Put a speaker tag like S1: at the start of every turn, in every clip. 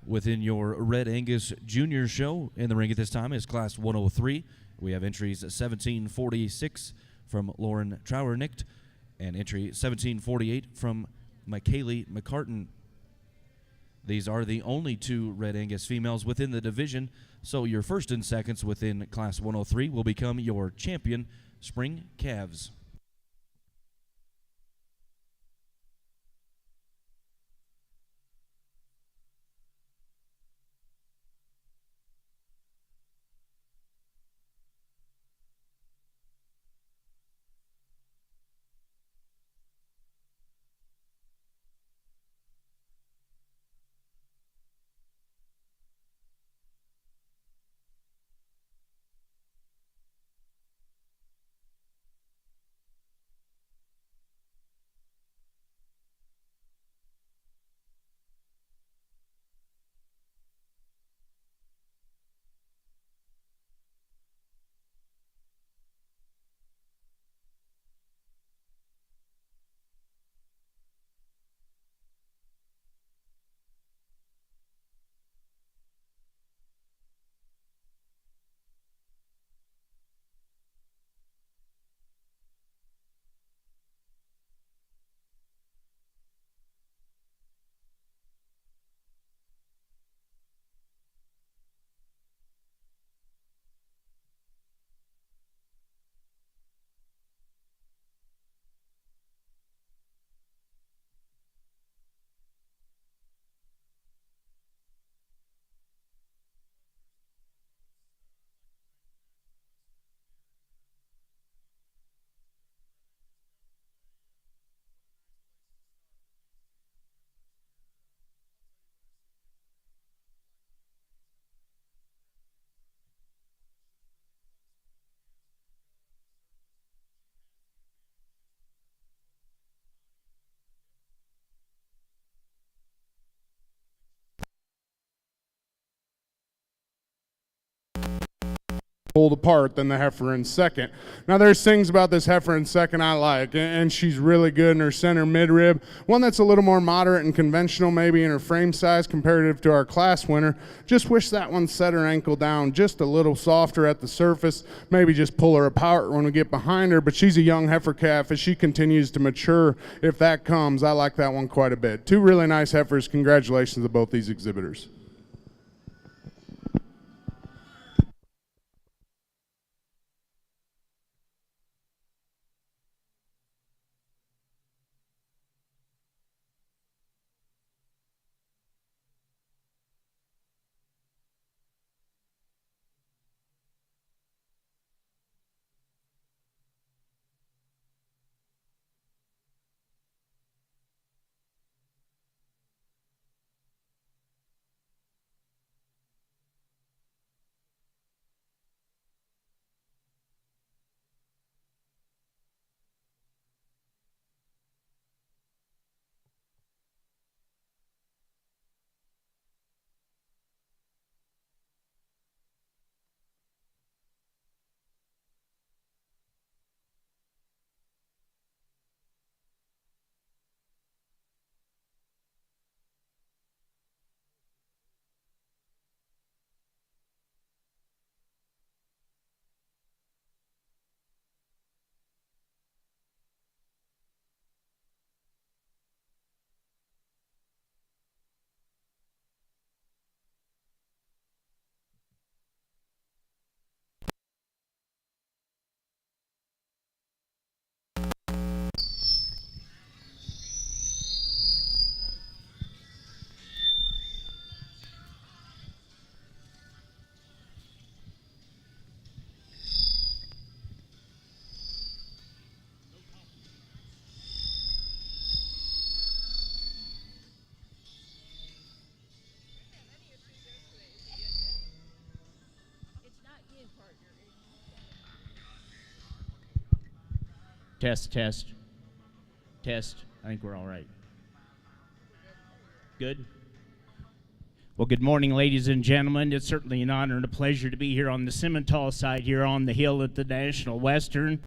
S1: within your Red Angus Junior Show. In the ring at this time is Class 103. We have entries 1746 from Lauren Trauernicht and entry 1748 from McKaylee McCartan. These are the only two Red Angus females within the division, so your first and seconds within Class 103 will become your champion spring calves.
S2: Pulled apart than the heifer in second. Now there's things about this heifer in second I like, and she's really good in her center midrib. One that's a little more moderate and conventional maybe in her frame size comparative to our class winner. Just wish that one set her ankle down just a little softer at the surface. Maybe just pull her apart when we get behind her, but she's a young heifer calf as she continues to mature. If that comes, I like that one quite a bit. Two really nice heifers. Congratulations to both these exhibitors.
S3: Test, test, test. I think we're all right. Good? Well, good morning, ladies and gentlemen. It's certainly an honor and a pleasure to be here on the Simmental side here on the hill at the National Western.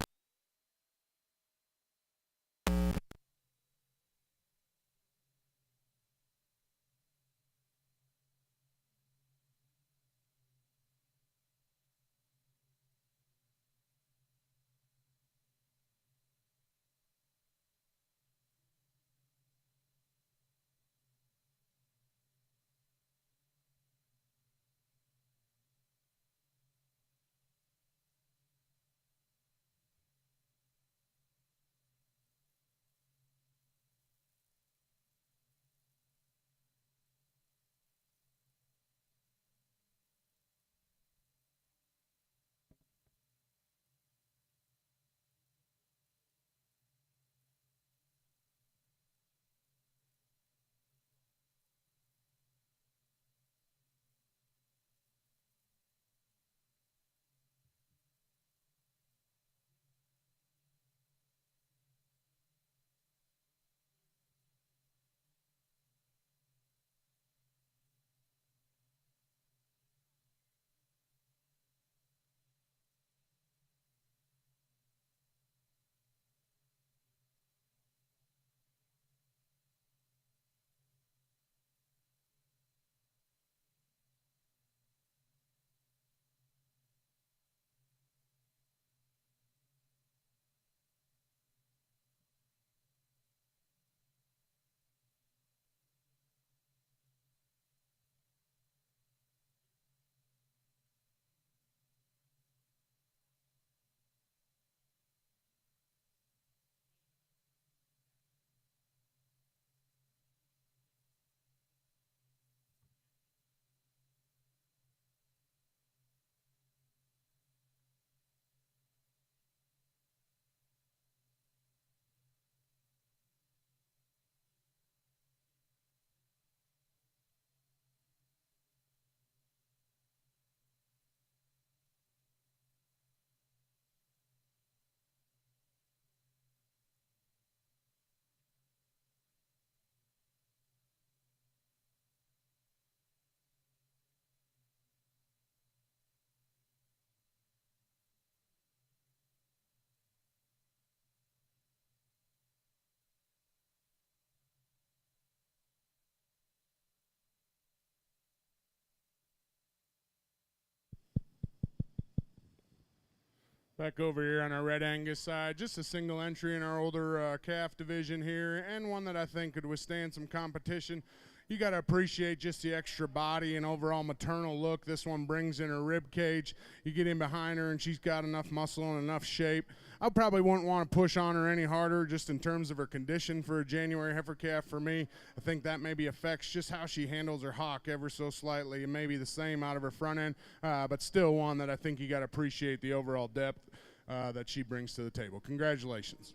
S2: Back over here on our Red Angus side, just a single entry in our older calf division here, and one that I think could withstand some competition. You got to appreciate just the extra body and overall maternal look this one brings in her rib cage. You get in behind her and she's got enough muscle and enough shape. I probably wouldn't want to push on her any harder just in terms of her condition for a January heifer calf for me. I think that maybe affects just how she handles her hock ever so slightly, and maybe the same out of her front end, but still one that I think you got to appreciate the overall depth that she brings to the table. Congratulations.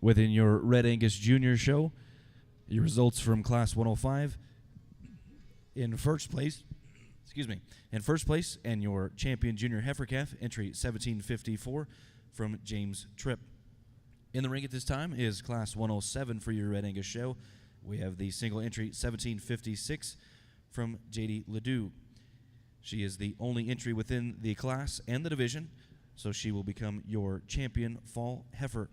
S1: Within your Red Angus Junior show, your results from Class 105 in first place, and your champion junior heifer calf, entry 1754 from James Tripp. In the ring at this time is Class 107 for your Red Angus show. We have the single entry 1756 from JD Ledoux. She is the only entry within the class and the division, so she will become your champion fall heifer.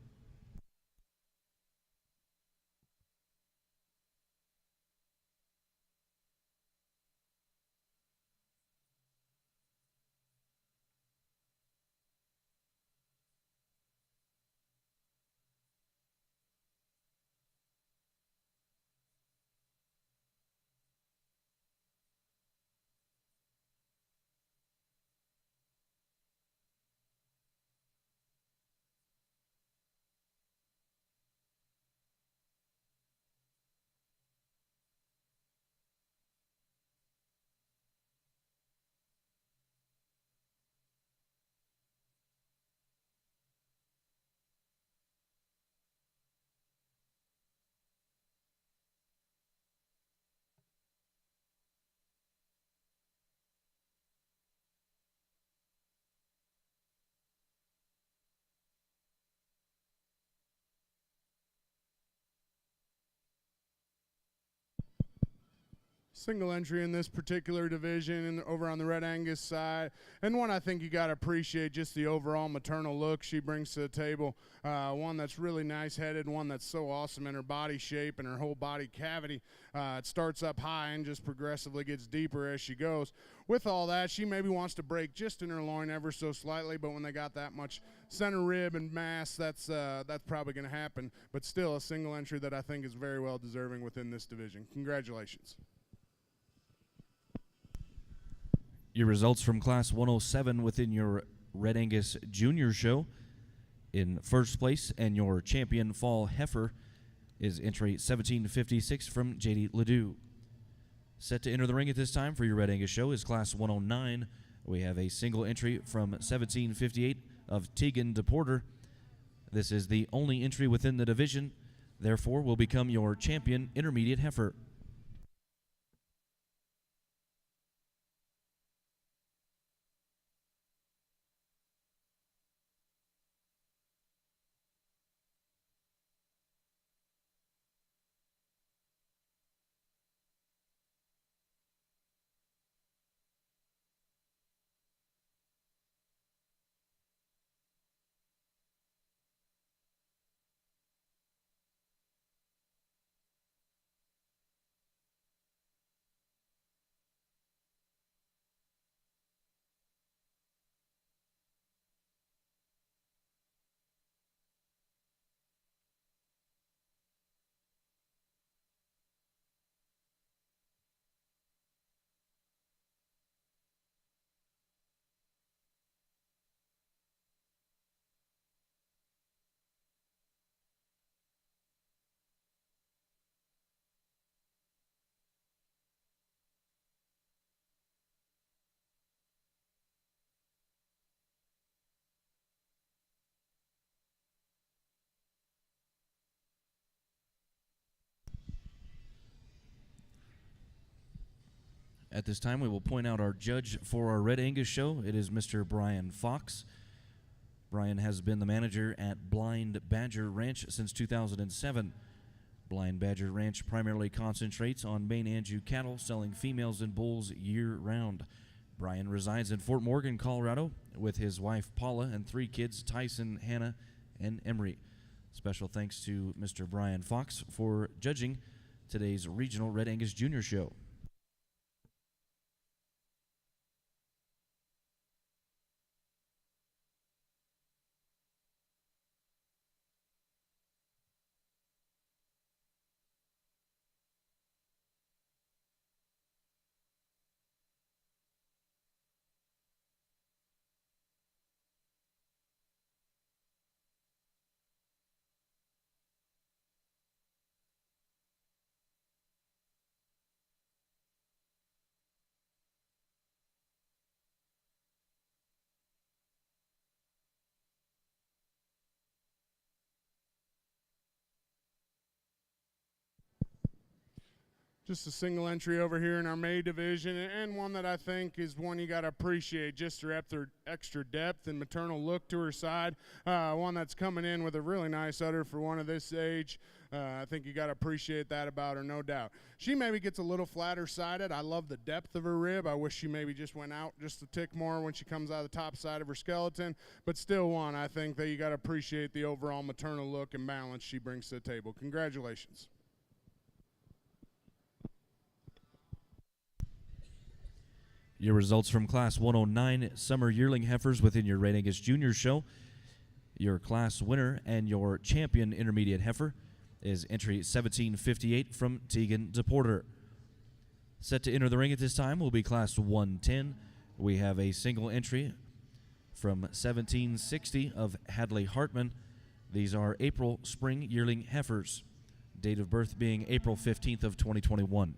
S2: Single entry in this particular division and over on the Red Angus side, and one I think you got to appreciate just the overall maternal look she brings to the table. One that's really nice headed, one that's so awesome in her body shape and her whole body cavity. It starts up high and just progressively gets deeper as she goes. With all that, she maybe wants to break just in her loin ever so slightly, but when they got that much center rib and mass, that's probably going to happen. But still a single entry that I think is very well deserving within this division. Congratulations.
S1: Your results from Class 107 within your Red Angus Junior show. In first place and your champion fall heifer is entry 1756 from JD Ledoux. Set to enter the ring at this time for your Red Angus show is Class 109. We have a single entry from 1758 of Tegan DePorter. This is the only entry within the division, therefore will become your champion intermediate heifer. At this time, we will point out our judge for our Red Angus show. It is Mr. Brian Fox. Brian has been the manager at Blind Badger Ranch since 2007. Blind Badger Ranch primarily concentrates on Maine Anjou cattle, selling females and bulls year-round. Brian resides in Fort Morgan, Colorado, with his wife Paula and 3 kids, Tyson, Hannah, and Emery. Special thanks to Mr. Brian Fox for judging today's Regional Red Angus Junior Show.
S2: Just a single entry over here in our May division, and one that I think is one you got to appreciate, just her extra depth and maternal look to her side. One that's coming in with a really nice udder for one of this age. I think you got to appreciate that about her, no doubt. She maybe gets a little flatter sided. I love the depth of her rib. I wish she maybe just went out just a tick more when she comes out of the top side of her skeleton, but still one I think that you got to appreciate the overall maternal look and balance she brings to the table. Congratulations.
S1: Your results from Class 109 Summer Yearling Heifers within your Red Angus Junior Show. Your class winner and your champion intermediate heifer is entry 1758 from Tegan DePorter. Set to enter the ring at this time will be Class 110. We have a single entry from 1760 of Hadley Hartman. These are April Spring Yearling Heifers. Date of birth being April 15th of 2021.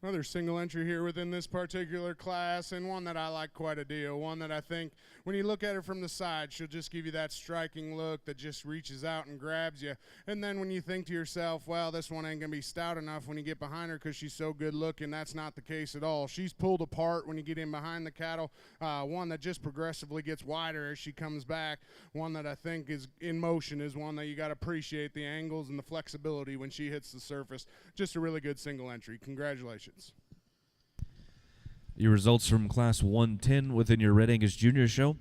S2: Another single entry here within this particular class, and one that I like quite a deal. One that I think when you look at her from the side, she'll just give you that striking look that just reaches out and grabs you. And then when you think to yourself, well, this one ain't going to be stout enough when you get behind her because she's so good looking, that's not the case at all. She's pulled apart when you get in behind the cattle. One that just progressively gets wider as she comes back. One that I think is in motion is one that you got to appreciate the angles and the flexibility when she hits the surface. Just a really good single entry. Congratulations.
S1: Your results from Class 110 within your Red Angus Junior Show.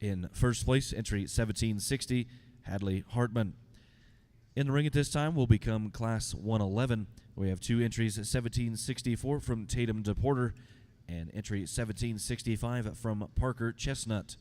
S1: In first place, entry 1760, Hadley Hartman. In the ring at this time will become Class 111. We have 2 entries, 1764 from Tatum DePorter and entry 1765 from Parker Chestnut.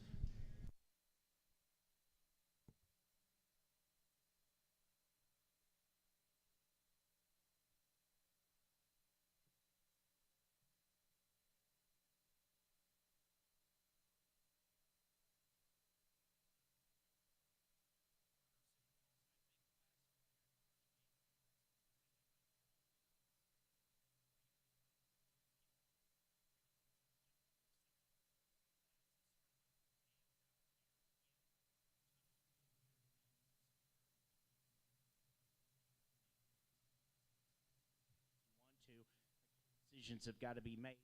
S3: decisions have got to be made.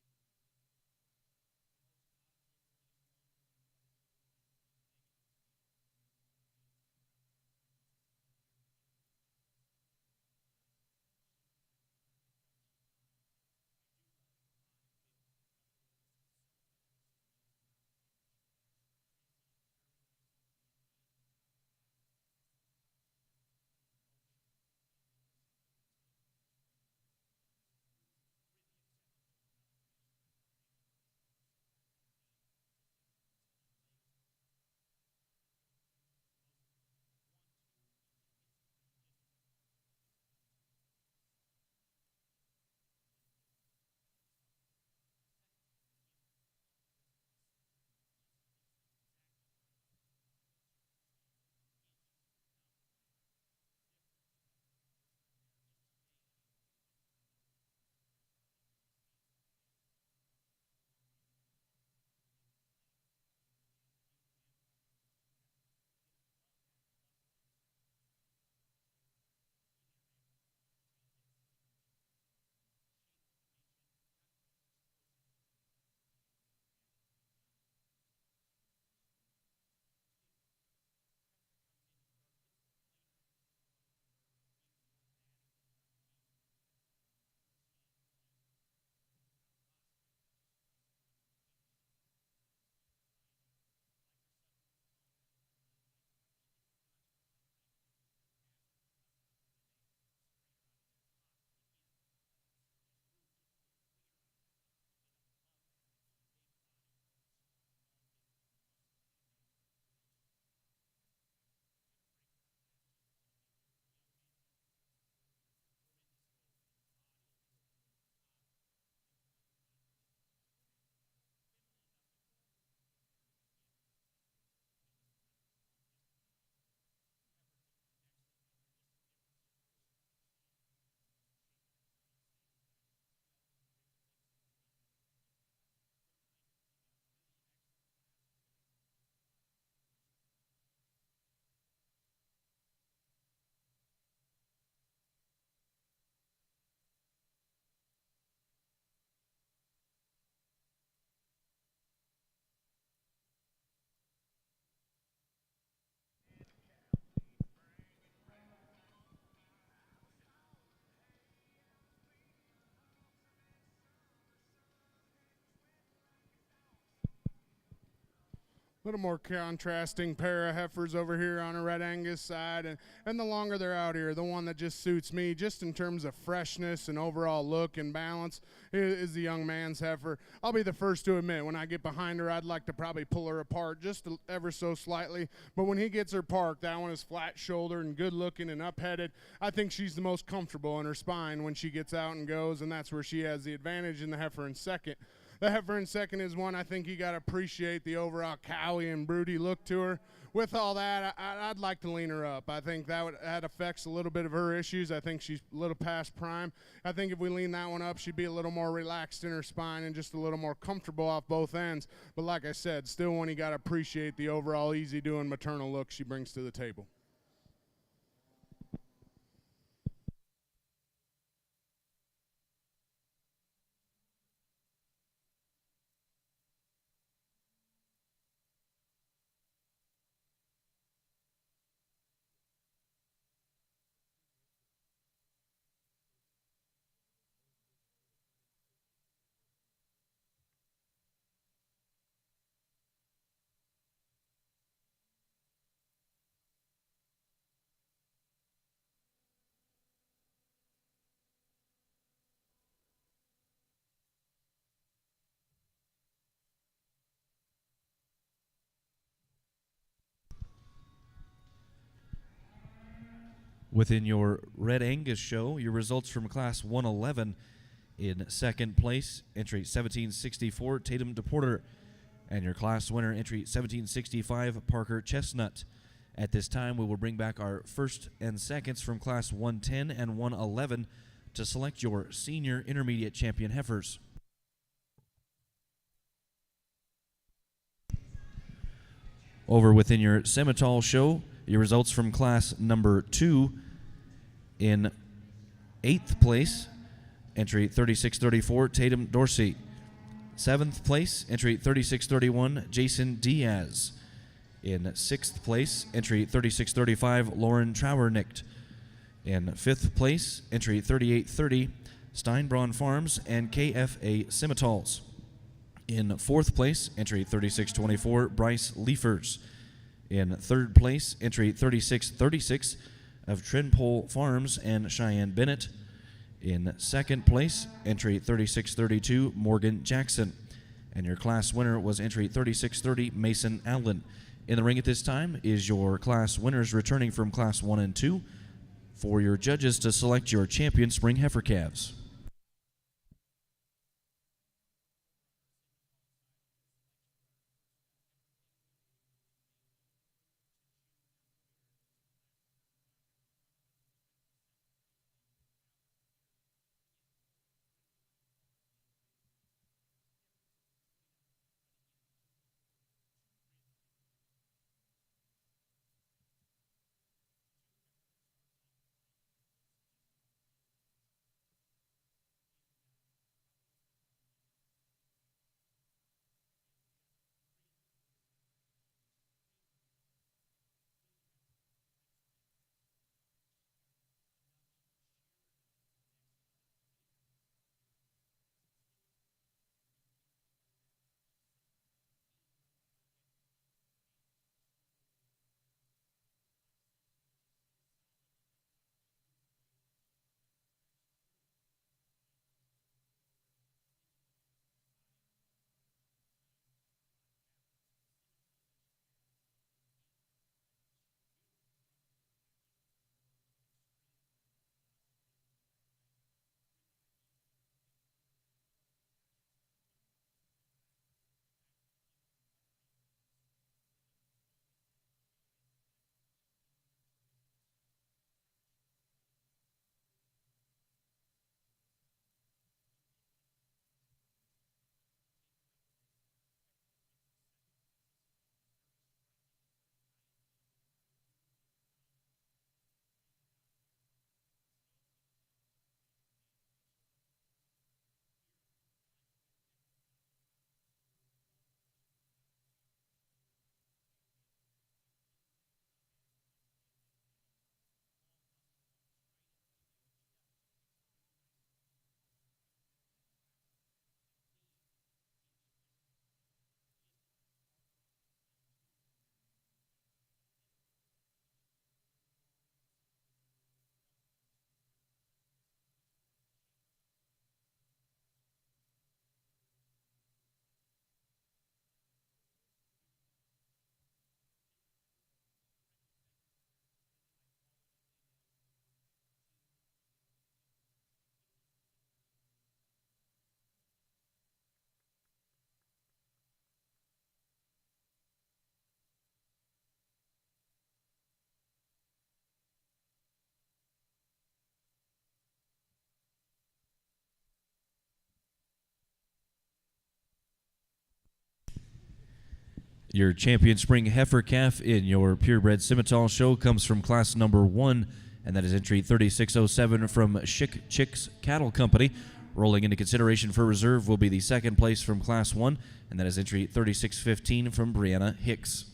S2: A little more contrasting pair of heifers over here on a red Angus side, and the longer they're out here, the one that just suits me, just in terms of freshness and overall look and balance, is the young man's heifer. I'll be the first to admit, when I get behind her, I'd like to probably pull her apart just ever so slightly, but when he gets her parked, that one is flat-shouldered and good-looking and up-headed. I think she's the most comfortable in her spine when she gets out and goes, and that's where she has the advantage in the heifer in second. The heifer in second is one I think you got to appreciate the overall cowy and broody look to her. With all that, I'd like to lean her up. I think that affects a little bit of her issues. I think she's a little past prime. I think if we lean that one up, she'd be a little more relaxed in her spine and just a little more comfortable off both ends. But like I said, still one you got to appreciate the overall easy-doing maternal look she brings to the table.
S1: Within your Red Angus show, your results from Class 111 in second place, entry 1764, Tatum DePorter, and your class winner, entry 1765, Parker Chestnut. At this time, we will bring back our first and seconds from Class 110 and 111 to select your senior intermediate champion heifers. Over within your Simmental show, your results from class number 2 in 8th place, entry 3634, Tatum Dorsey. 7th place, entry 3631, Jason Diaz. In 6th place, entry 3635, Lauren Trauernicht. In 5th place, entry 3830, Steinbraun Farms and KFA Simmentals. In 4th place, entry 3624, Bryce Leifers. In 3rd place, entry 3636 of Trinpole Farms and Cheyenne Bennett. In 2nd place, entry 3632, Morgan Jackson. And your class winner was entry 3630, Mason Allen. In the ring at this time is your class winners returning from Class 1 and 2 for your judges to select your champion spring heifer calves. Your champion spring heifer calf in your purebred Simmental show comes from class number 1, and that is entry 3607 from Chick Chicks Cattle Company. Rolling into consideration for reserve will be the 2nd place from class 1, and that is entry 3615 from Brianna Hicks.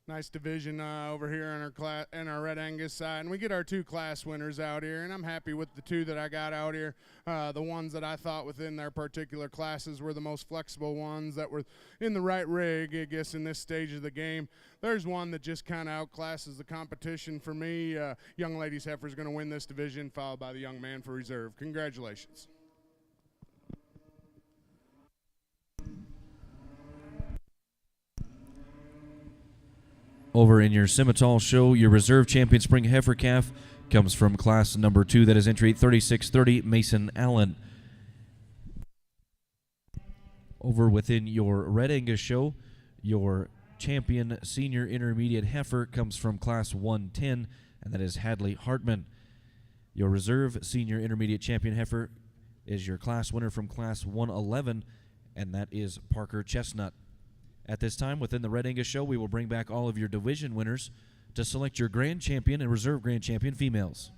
S2: Nice division over here in our Red Angus side, and we get our 2 class winners out here, and I'm happy with the 2 that I got out here. The ones that I thought within their particular classes were the most flexible ones that were in the right rig, I guess, in this stage of the game. There's one that just kind of outclasses the competition for me. Young Ladies Heifer is going to win this division, followed by the Young Man for reserve. Congratulations.
S1: Over in your Simmental show, your reserve champion spring heifer calf comes from class number 2, that is entry 3630, Mason Allen. Over within your Red Angus show, your champion senior intermediate heifer comes from class 110, and that is Hadley Hartman. Your reserve senior intermediate champion heifer is your class winner from class 111, and that is Parker Chestnut. At this time, within the Red Angus show, we will bring back all of your division winners to select your Grand Champion and Reserve Grand Champion females.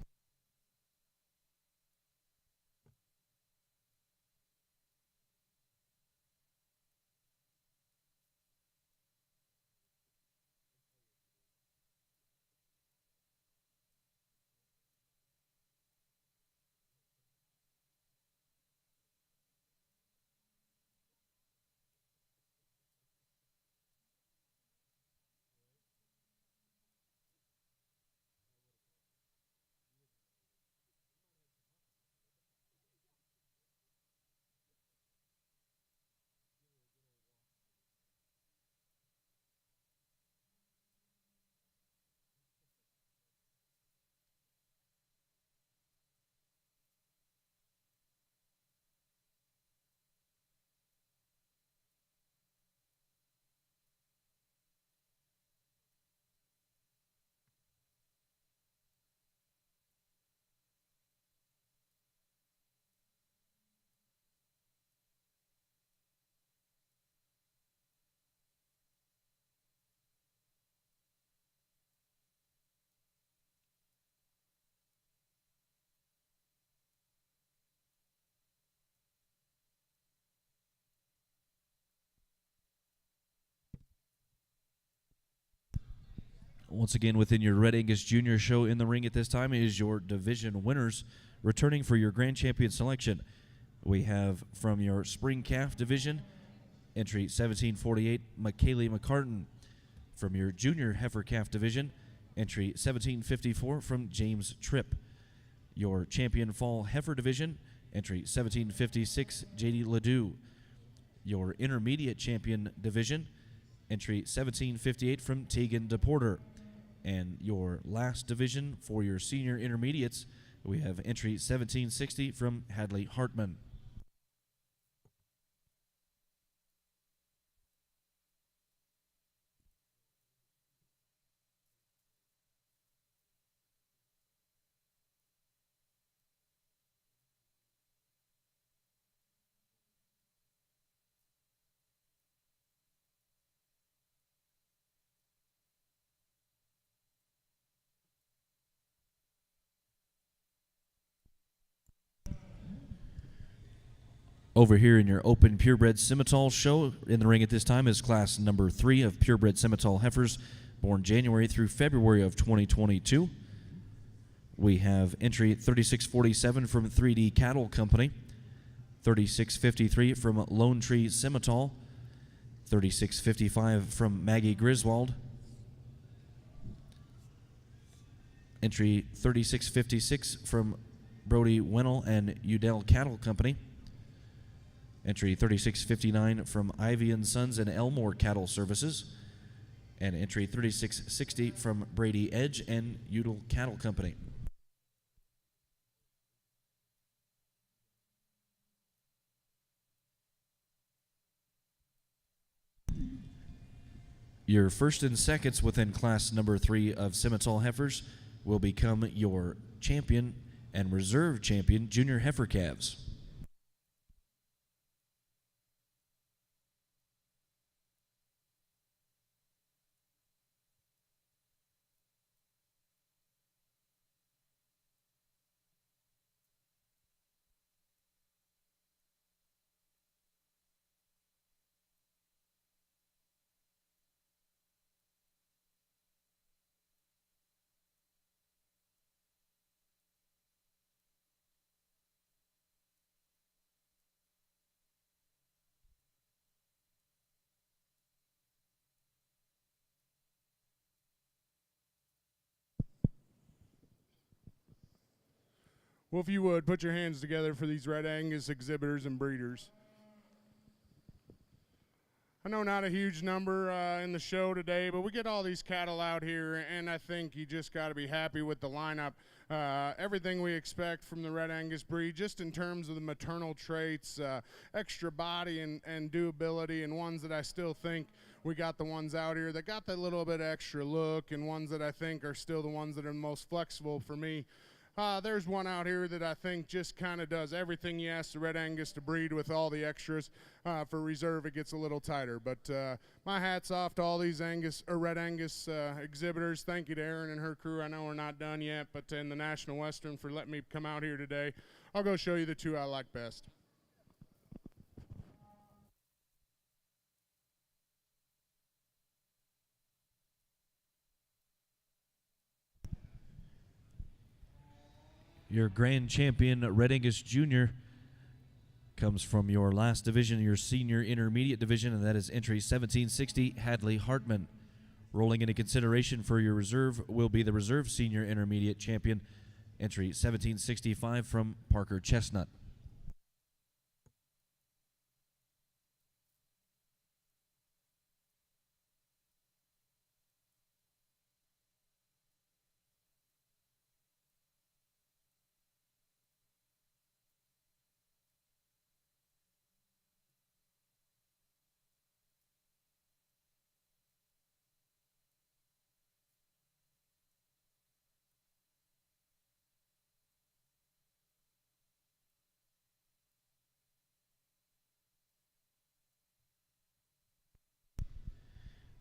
S1: Once again, within your Red Angus Junior show in the ring at this time is your division winners returning for your Grand Champion selection. We have from your Spring Calf division, entry 1748, McKaylee McCartan. From your Junior Heifer Calf division, entry 1754 from James Tripp. Your Champion Fall Heifer division, entry 1756, JD Ledoux. Your Intermediate Champion division, entry 1758 from Tegan DePorter. And your last division for your Senior Intermediates, we have entry 1760 from Hadley Hartman. Over here in your open purebred Simmental show in the ring at this time is class number 3 of purebred Simmental heifers born January through February of 2022. We have entry 3647 from 3D Cattle Company, 3653 from Lone Tree Simmental, 3655 from Maggie Griswold, entry 3656 from Brody Winnell and Udell Cattle Company, entry 3659 from Ivy & Sons and Elmore Cattle Services, and entry 3660 from Brady Edge and Udall Cattle Company. Your first and seconds within class number 3 of Simmental heifers will become your champion and reserve champion junior heifer calves.
S2: Well, if you would, put your hands together for these Red Angus exhibitors and breeders. I know not a huge number in the show today, but we get all these cattle out here, and I think you just got to be happy with the lineup. Everything we expect from the Red Angus breed, just in terms of the maternal traits, extra body and doability, and ones that I still think we got the ones out here that got that little bit extra look, and ones that I think are still the ones that are most flexible for me. There's one out here that I think just kind of does everything you ask the Red Angus to breed with all the extras. For reserve, it gets a little tighter. But my hat's off to all these Red Angus exhibitors. Thank you to Erin and her crew. I know we're not done yet, but in the National Western for letting me come out here today. I'll go show you the two I like best.
S1: Your grand champion, Red Angus Jr., comes from your last division, your senior intermediate division, and that is entry 1760, Hadley Hartman. Rolling into consideration for your reserve will be the reserve senior intermediate champion, entry 1765 from Parker Chestnut.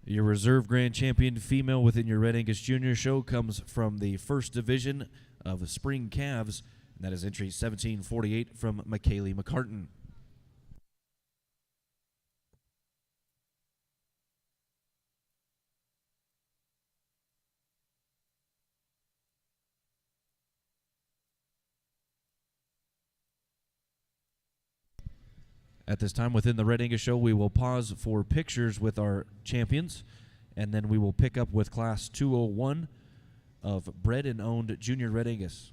S1: Your reserve grand champion female within your Red Angus Jr. show comes from the first division of Spring Calves, and that is entry 1748 from McKaylee McCartan. At this time within the Red Angus show, we will pause for pictures with our champions, and then we will pick up with Class 201 of bred and owned Junior Red Angus.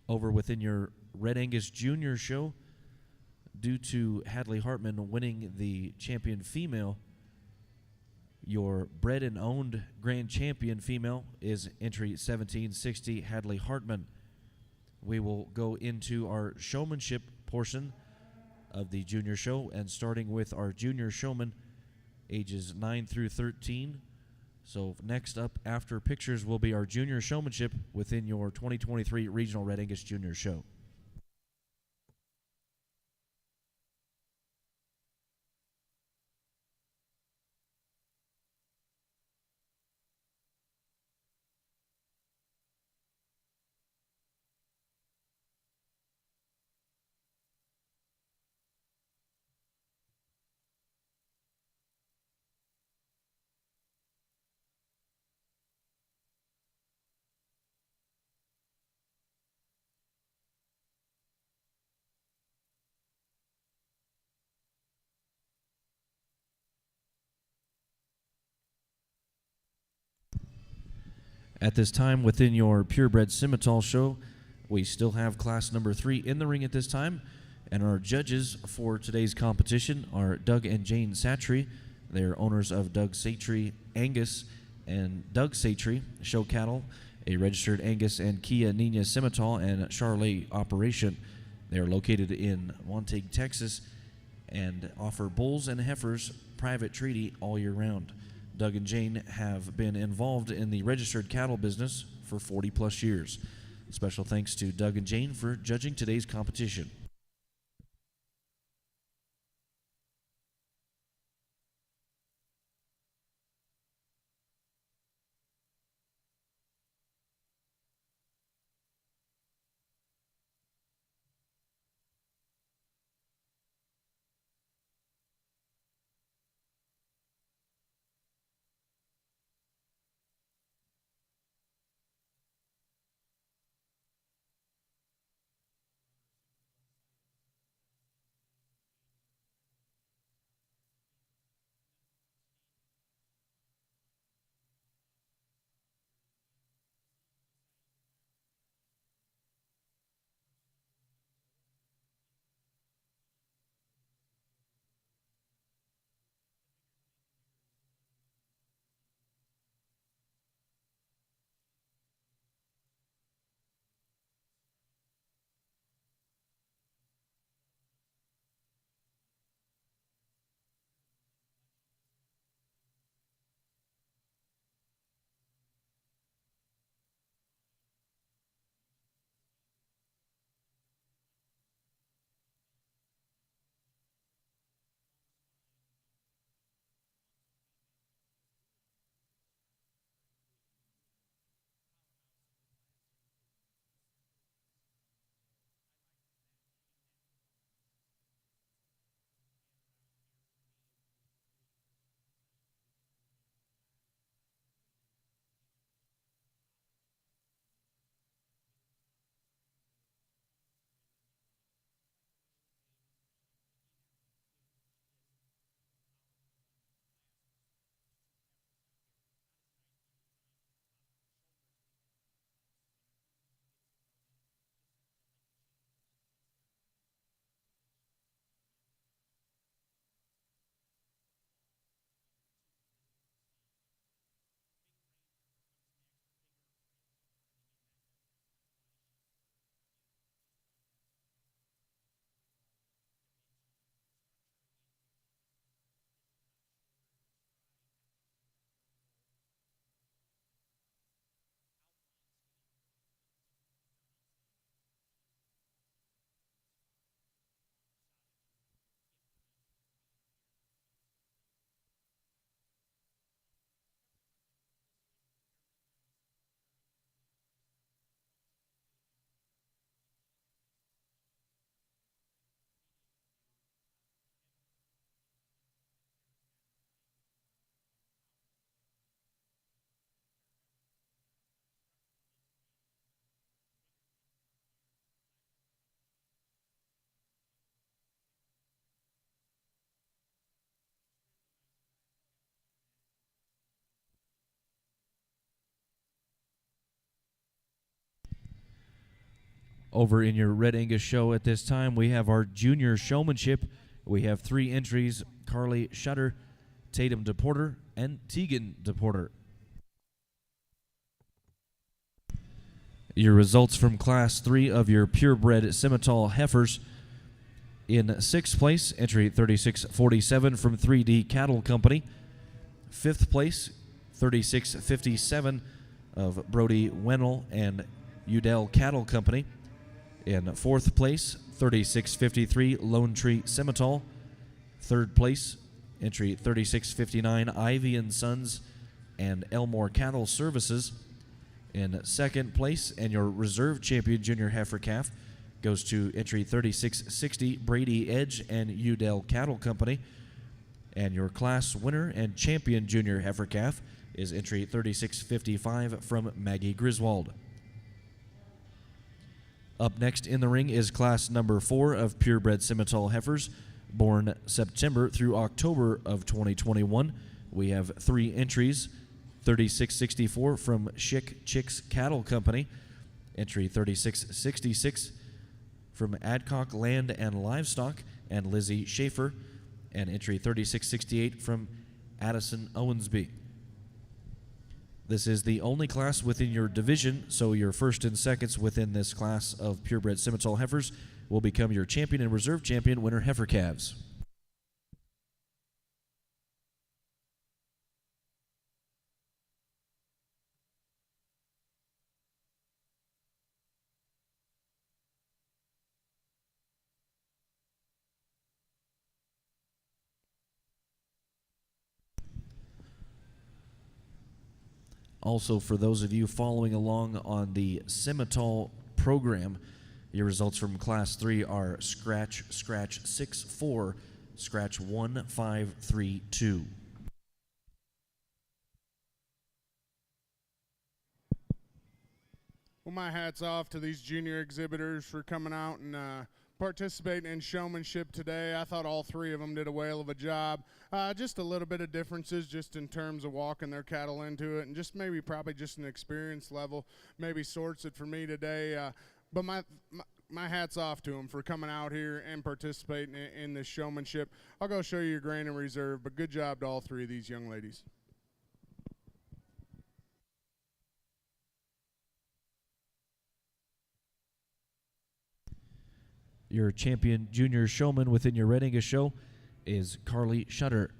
S1: Over within your Red Angus Junior show, due to Hadley Hartman winning the champion female, your bred and owned grand champion female is entry 1760 Hadley Hartman. We will go into our showmanship portion of the junior show, and starting with our junior showman, ages 9 through 13. So next up after pictures will be our junior showmanship within your 2023 Regional Red Angus Junior Show. At this time, within your purebred Simmental show, we still have class number 3 in the ring at this time, and our judges for today's competition are Doug and Jane Satry. They're owners of Doug Satry Angus and Doug Satry Show Cattle, a registered Angus and Kia Nina Simmental and Charolais operation. They are located in Montague, Texas, and offer bulls and heifers private treaty all year round. Doug and Jane have been involved in the registered cattle business for 40 plus years. Special thanks to Doug and Jane for judging today's competition. Over in your Red Angus show at this time, we have our junior showmanship. We have 3 entries: Carly Shutter, Tatum DePorter, and Tegan DePorter. Your results from Class 3 of your purebred Simmental heifers. In 6th place, entry 3647 from 3D Cattle Company. 5th place, 3657 of Brody Wennell and Udell Cattle Company. In 4th place, 3653 Lone Tree Simmental. 3rd place, entry 3659 Ivy and Sons and Elmore Cattle Services. In 2nd place, and your reserve champion junior heifer calf goes to entry 3660 Brady Edge and Udell Cattle Company. And your class winner and champion junior heifer calf is entry 3655 from Maggie Griswold. Up next in the ring is class number 4 of purebred Simmental heifers, born September through October of 2021. We have 3 entries: 3664 from Chick Chicks Cattle Company, entry 3666 from Adcock Land and Livestock and Lizzie Schaefer, and entry 3668 from Addison Owensby. This is the only class within your division, so your first and seconds within this class of purebred Simmental heifers will become your champion and reserve champion winner heifer calves. Also, for those of you following along on the Simmental program, your results from Class 3 are Scratch, Scratch 6-4, Scratch 1-5-3-2.
S2: Well, my hat's off to these junior exhibitors for coming out and participating in showmanship today. I thought all 3 of them did a whale of a job. Just a little bit of differences just in terms of walking their cattle into it, and just maybe probably just an experience level maybe sorts it for me today. But my hat's off to them for coming out here and participating in this showmanship. I'll go show you your grain and reserve, but good job to all 3 of these young ladies.
S1: Your champion junior showman within your Red Angus show is Carly Shutter.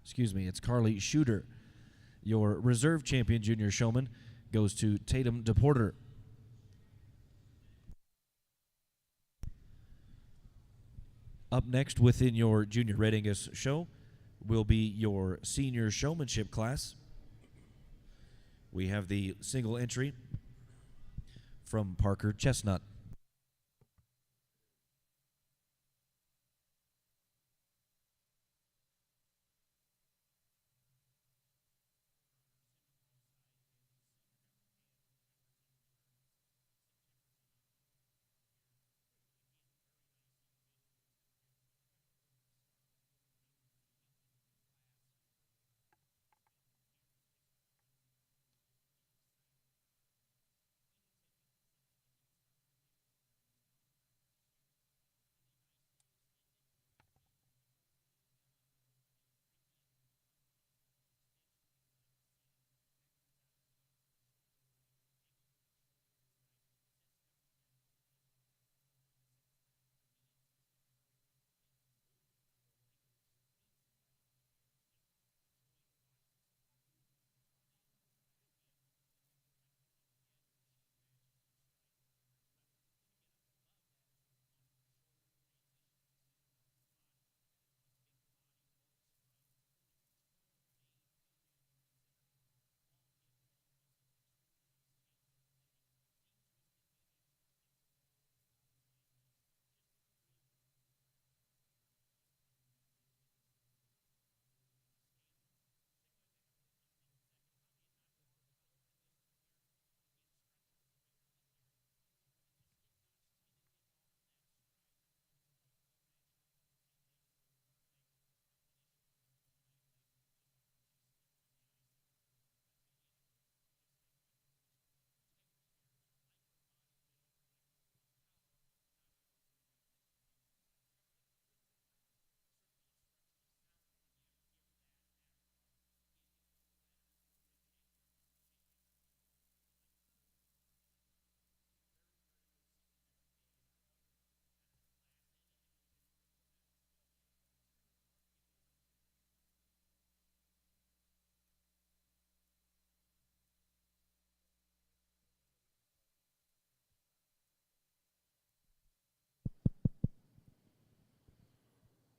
S1: Excuse me, it's Carly Shooter. Your reserve champion junior showman goes to Tatum DePorter. Up next within your junior Red Angus show will be your senior showmanship class. We have the single entry from Parker Chestnut.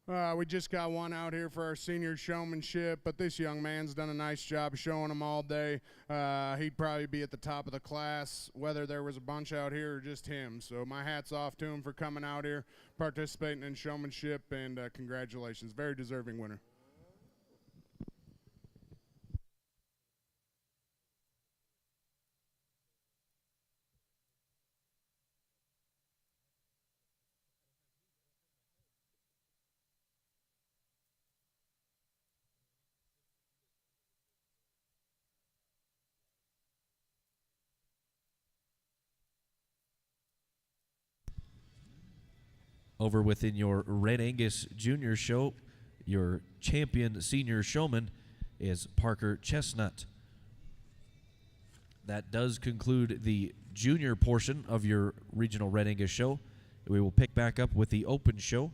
S2: We just got one out here for our senior showmanship, but this young man's done a nice job showing them all day. He'd probably be at the top of the class, whether there was a bunch out here or just him. So my hat's off to him for coming out here, participating in showmanship, and congratulations. Very deserving winner.
S1: Over within your Red Angus Junior Show, your champion senior showman is Parker Chestnut. That does conclude the junior portion of your regional Red Angus show. We will pick back up with the open show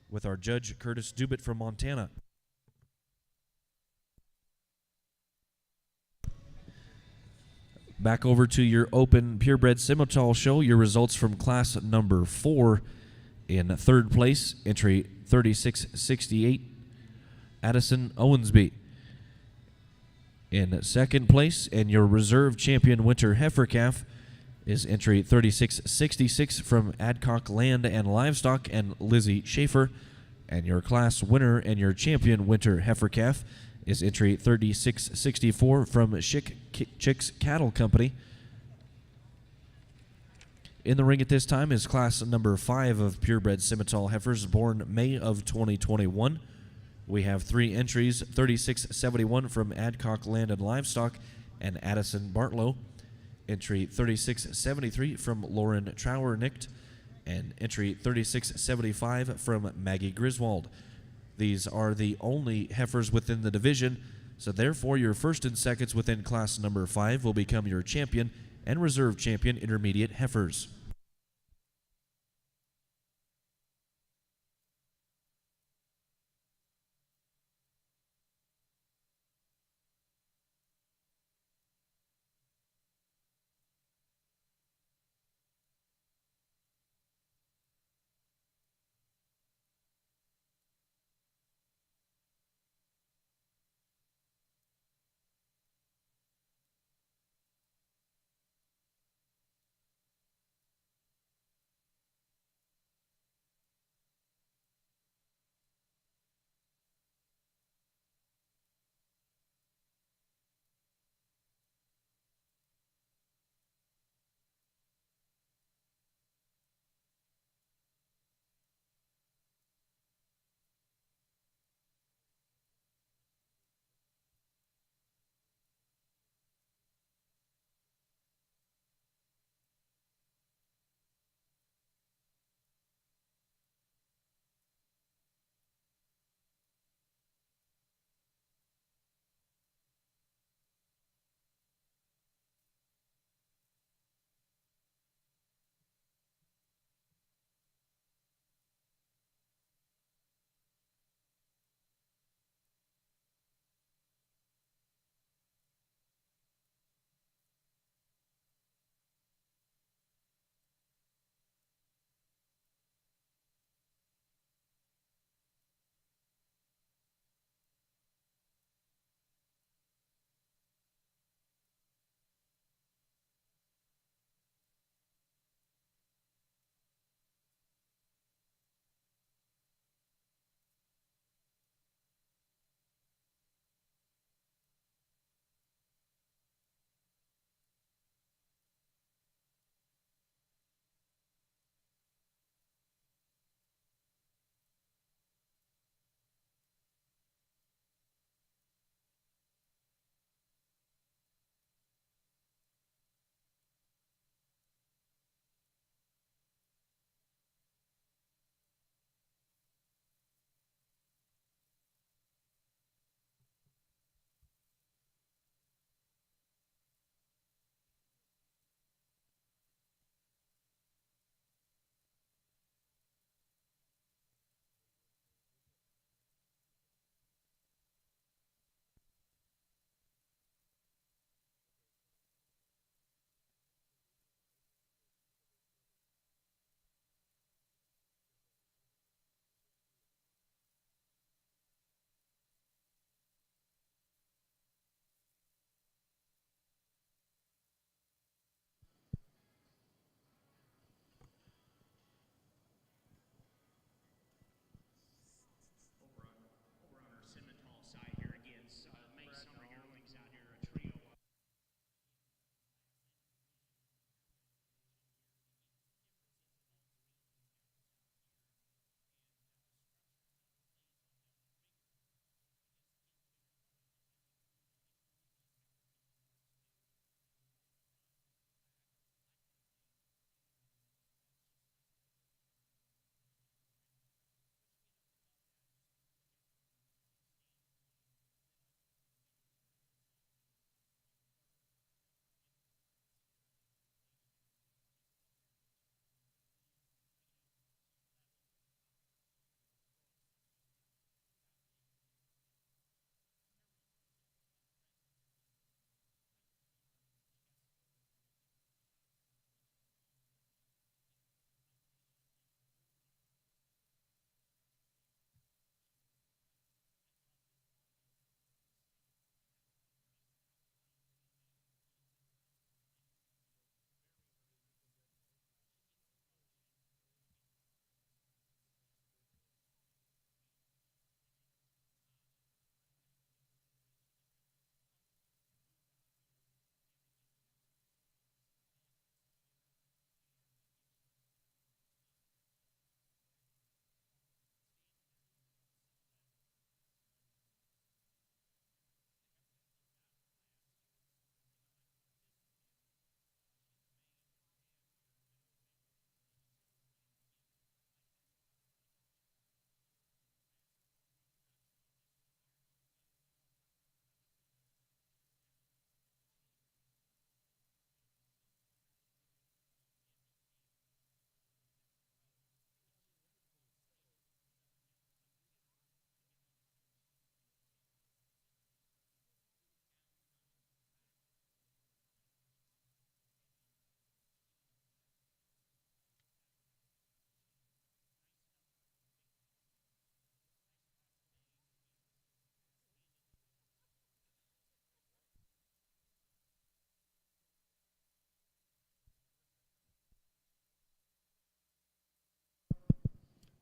S1: with our judge, Curtis Dubit from Montana. Back over to your open purebred Simmental show. Your results from class number 4. In third place, entry 3668, Addison Owensby. In second place, and your reserve champion winter heifer calf is entry 3666 from Adcock Land and Livestock and Lizzie Schaefer. And your class winner and your champion winter heifer calf is entry 3664 from Chicks Cattle Company. In the ring at this time is class number 5 of purebred Simmental heifers born May of 2021. We have 3 entries, 3671 from Adcock Land and Livestock and Addison Bartlow, entry 3673 from Lauren Trowernicht, and entry 3675 from Maggie Griswold. These are the only heifers within the division, so therefore your first and seconds within class number 5 will become your champion and reserve champion intermediate heifers.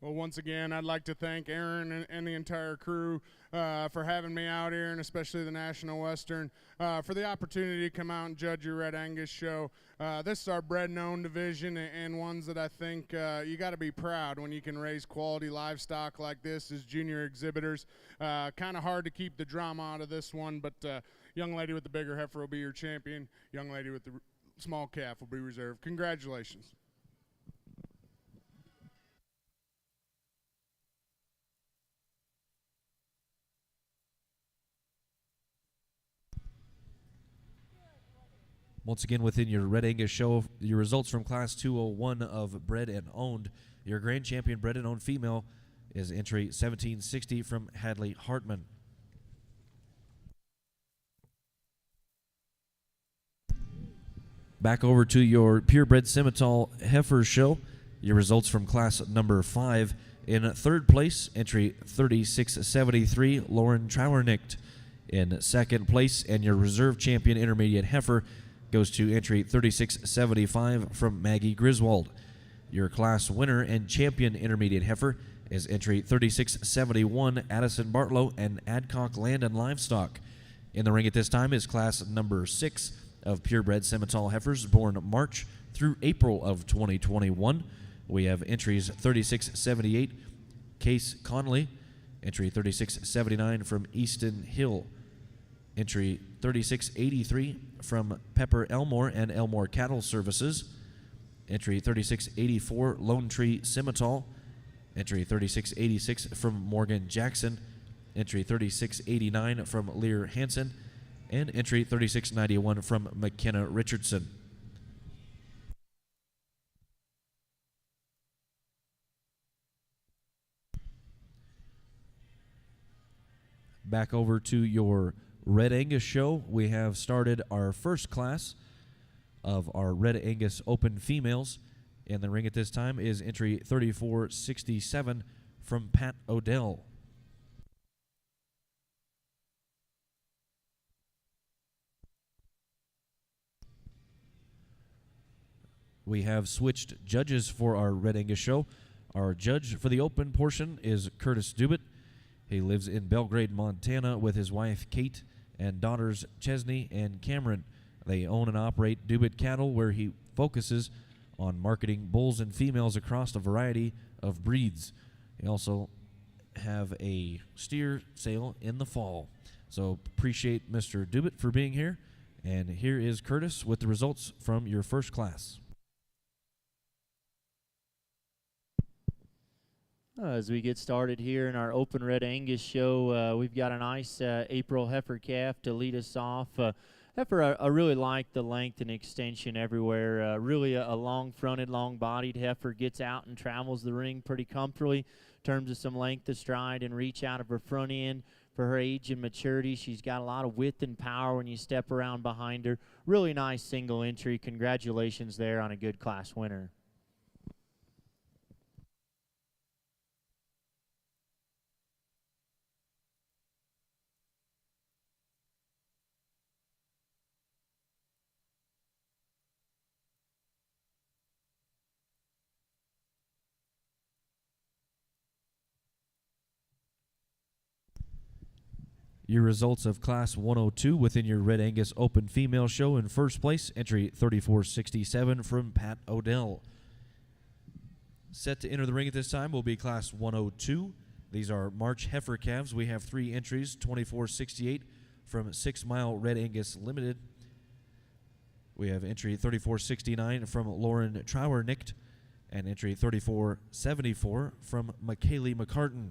S2: Well, once again, I'd like to thank Aaron and the entire crew for having me out here, and especially the National Western, for the opportunity to come out and judge your Red Angus show. This is our bred and owned division, and ones that I think you got to be proud when you can raise quality livestock like this as junior exhibitors. Kind of hard to keep the drama out of this one, but young lady with the bigger heifer will be your champion. Young lady with the small calf will be reserved. Congratulations.
S1: Once again, within your Red Angus show, your results from Class 201 of bred and owned. Your grand champion bred and owned female is entry 1760 from Hadley Hartman. Back over to your purebred Simmental heifer show. Your results from class number 5. In third place, entry 3673, Lauren Trauernicht. In second place, and your reserve champion intermediate heifer goes to entry 3675 from Maggie Griswold. Your class winner and champion intermediate heifer is entry 3671, Addison Bartlow and Adcock Land and Livestock. In the ring at this time is class number 6 of purebred Simmental heifers born March through April of 2021. We have entries 3678, Case Conley, entry 3679 from Easton Hill, entry 3683 from Pepper Elmore and Elmore Cattle Services, entry 3684 Lone Tree Simmental, entry 3686 from Morgan Jackson, entry 3689 from Lear Hansen, and entry 3691 from McKenna Richardson. Back over to your Red Angus show. We have started our first class of our Red Angus Open females. In the ring at this time is entry 3467 from Pat Odell. We have switched judges for our Red Angus show. Our judge for the open portion is Curtis Dubit. He lives in Belgrade, Montana with his wife Kate and daughters Chesney and Cameron. They own and operate Dubit Cattle, where he focuses on marketing bulls and females across a variety of breeds. They also have a steer sale in the fall. So appreciate Mr. Dubit for being here. And here is Curtis with the results from your first class.
S4: As we get started here in our Open Red Angus show, we've got a nice April heifer calf to lead us off. Heifer, I really like the length and extension everywhere. Really a long-fronted, long-bodied heifer, gets out and travels the ring pretty comfortably in terms of some length of stride and reach out of her front end. For her age and maturity, she's got a lot of width and power when you step around behind her. Really nice single entry. Congratulations there on a good class winner.
S1: Your results of Class 102 within your Red Angus Open Female Show. In first place, entry 3467 from Pat Odell. Set to enter the ring at this time will be Class 102. These are March heifer calves. We have 3 entries, 2468 from 6 Mile Red Angus Limited. We have entry 3469 from Lauren Trauernicht and entry 3474 from McKaylee McCartan.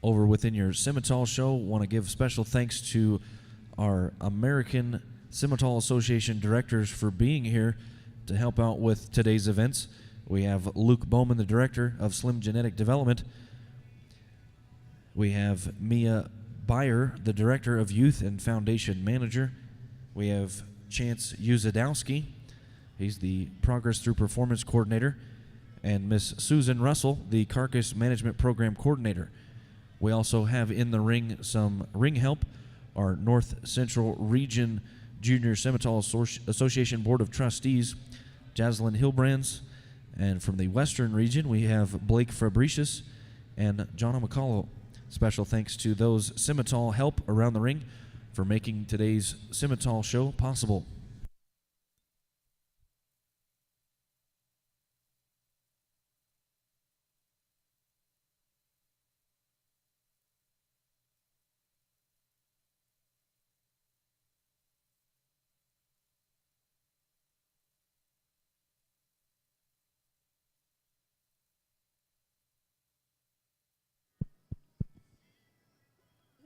S1: over within your Simmental show. Want to give special thanks to our American Simmental Association directors for being here to help out with today's events. We have Luke Bowman, the director of Slim Genetic Development. We have Mia Beyer, the director of Youth and Foundation Manager. We have Chance Uzadowski. He's the Progress Through Performance Coordinator. And Miss Susan Russell, the Carcass Management Program Coordinator. We also have in the ring some ring help, our North Central Region Junior Simmental Association Board of Trustees, Jaslyn Hilbrands. And from the Western Region, we have Blake Fabricius and John McCullough. Special thanks to those Simmental help around the ring for making today's Simmental show possible.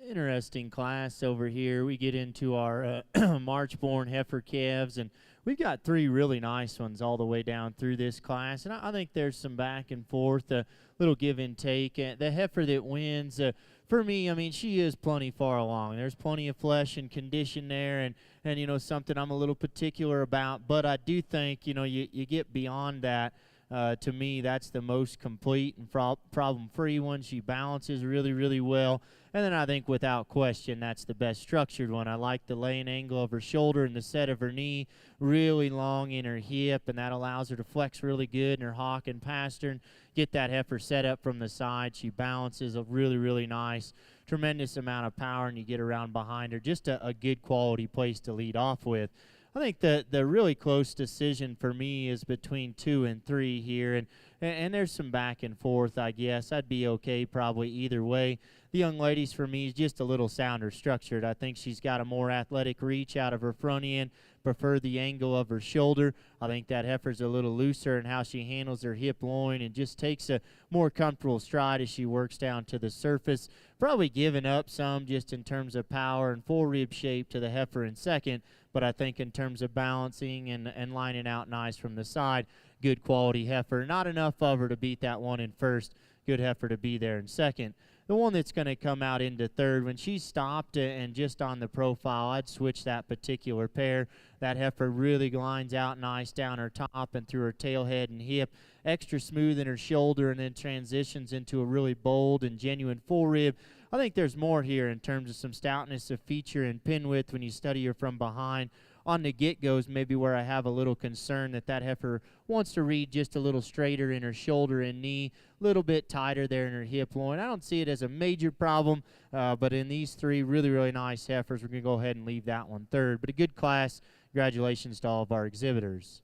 S4: Interesting class over here. We get into our March-born heifer calves, and we've got three really nice ones all the way down through this class. And I think there's some back and forth, a little give and take. The heifer that wins, for me, I mean, she is plenty far along. There's plenty of flesh and condition there, and you know, something I'm a little particular about. But I do think, you know, you get beyond that. To me, that's the most complete and problem-free one. She balances really, really well. And then I think without question, that's the best structured one. I like the laying angle of her shoulder and the set of her knee, really long in her hip, and that allows her to flex really good in her hock and pastern. Get that heifer set up from the side. She balances a really, really nice, tremendous amount of power, and you get around behind her. Just a good quality place to lead off with. I think the really close decision for me is between 2 and 3 here, and there's some back and forth, I guess. I'd be okay probably either way. The young lady's for me is just a little sounder structured. I think she's got a more athletic reach out of her front end, prefer the angle of her shoulder. I think that heifer's a little looser in how she handles her hip loin and just takes a more comfortable stride as she works down to the surface. Probably giving up some just in terms of power and full rib shape to the heifer in second, but I think in terms of balancing and lining out nice from the side, good quality heifer. Not enough of her to beat that one in first. Good heifer to be there in second. The one that's going to come out into third, when she stopped and just on the profile, I'd switch that particular pair. That heifer really lines out nice down her top and through her tail head and hip. Extra smooth in her shoulder and then transitions into a really bold and genuine full rib. I think there's more here in terms of some stoutness of feature and pin width when you study her from behind. On the get-goes, maybe where I have a little concern that heifer wants to read just a little straighter in her shoulder and knee, a little bit tighter there in her hip loin. I don't see it as a major problem, but in these three really, really nice heifers, we're going to go ahead and leave that one third. But a good class. Congratulations to all of our exhibitors.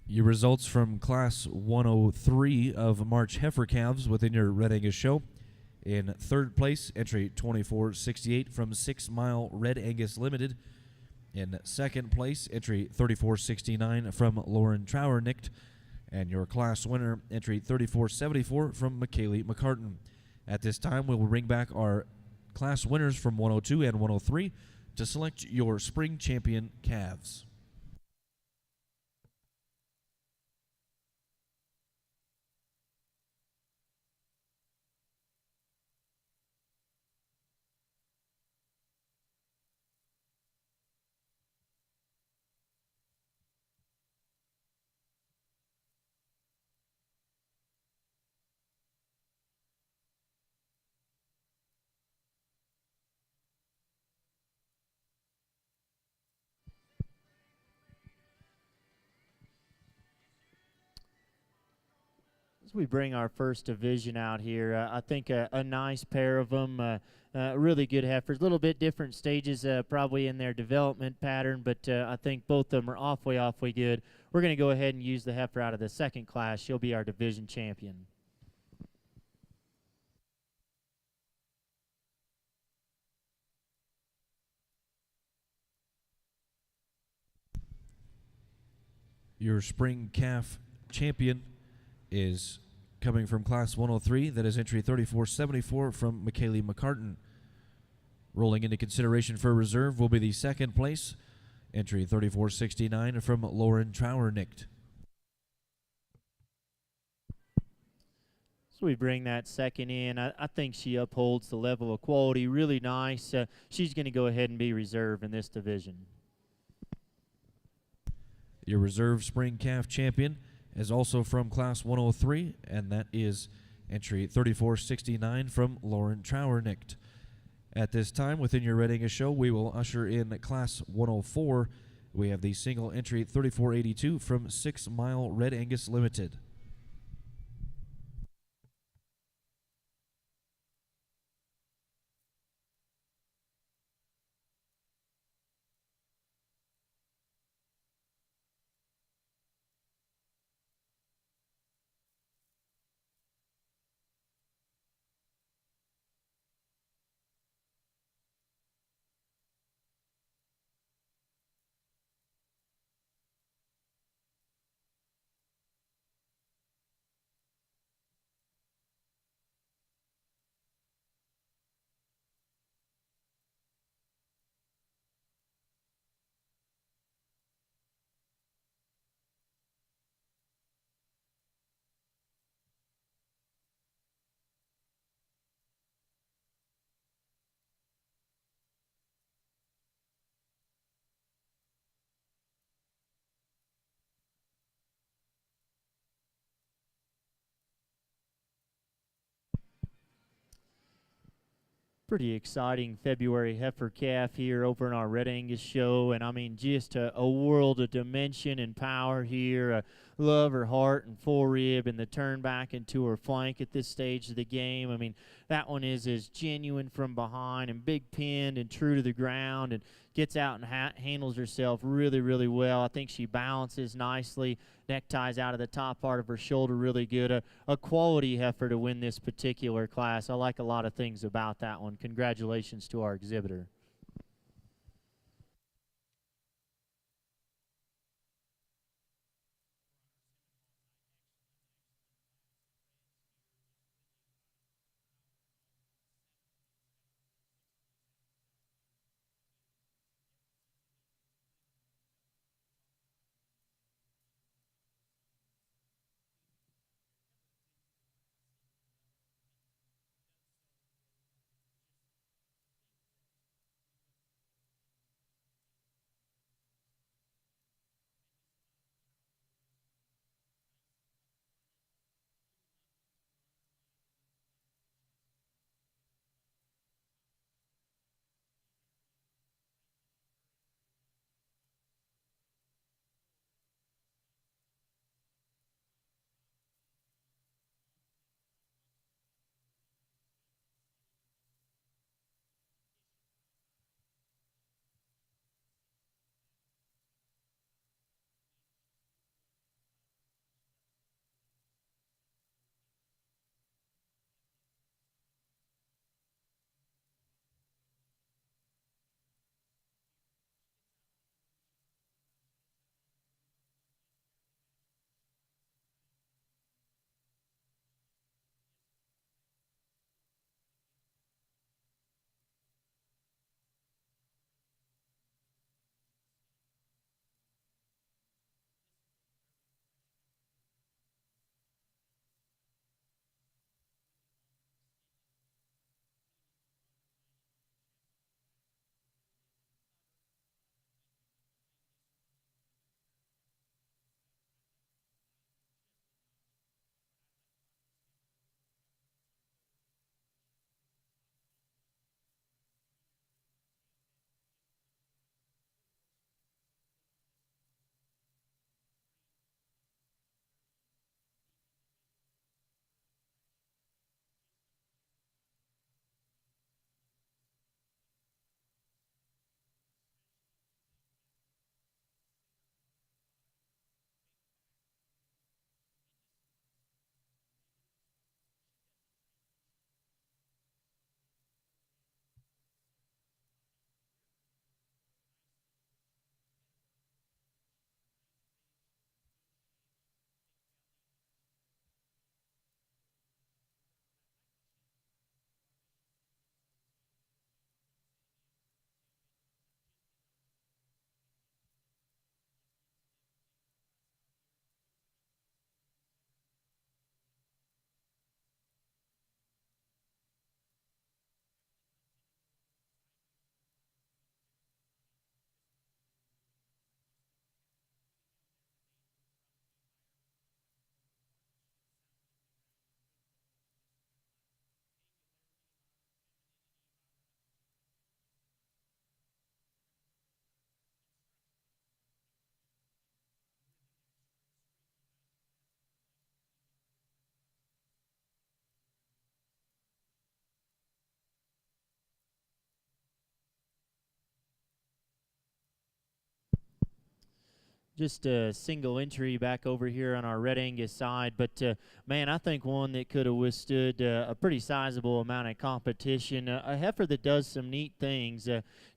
S1: Your results from Class 103 of March Heifer Calves within your Red Angus show. In third place, entry 2468 from 6 Mile Red Angus Limited. In second place, entry 3469 from Lauren Trowernicht. And your class winner, entry 3474 from McKaylee McCartan. At this time, we will bring back our class winners from 102 and 103 to select your spring champion calves.
S4: We bring our first division out here. I think a nice pair of them, really good heifers. A little bit different stages probably in their development pattern, but I think both of them are awfully good. We're going to go ahead and use the heifer out of the second class. She'll be our division champion.
S1: Your spring calf champion is coming from Class 103. That is entry 3474 from McKaylee McCartan. Rolling into consideration for reserve will be the second place, entry 3469 from Lauren Trauernicht.
S4: So we bring that second in. I think she upholds the level of quality really nice. She's going to go ahead and be reserve in this division.
S1: Your reserve spring calf champion is also from Class 103, and that is entry 3469 from Lauren Trauernicht. At this time, within your Red Angus show, we will usher in Class 104. We have the single entry 3482 from 6 Mile Red Angus Limited.
S4: Pretty exciting February heifer calf here over in our Red Angus show, and I mean just a world of dimension and power here. Love her heart and forerib and the turn back into her flank at this stage of the game. I mean, that one is as genuine from behind and big pinned and true to the ground and gets out and handles herself really, really well. I think she balances nicely. Neckties out of the top part of her shoulder really good. A quality heifer to win this particular class. I like a lot of things about that one. Congratulations to our exhibitor. Just a single entry back over here on our Red Angus side, but man, I think one that could have withstood a pretty sizable amount of competition. A heifer that does some neat things,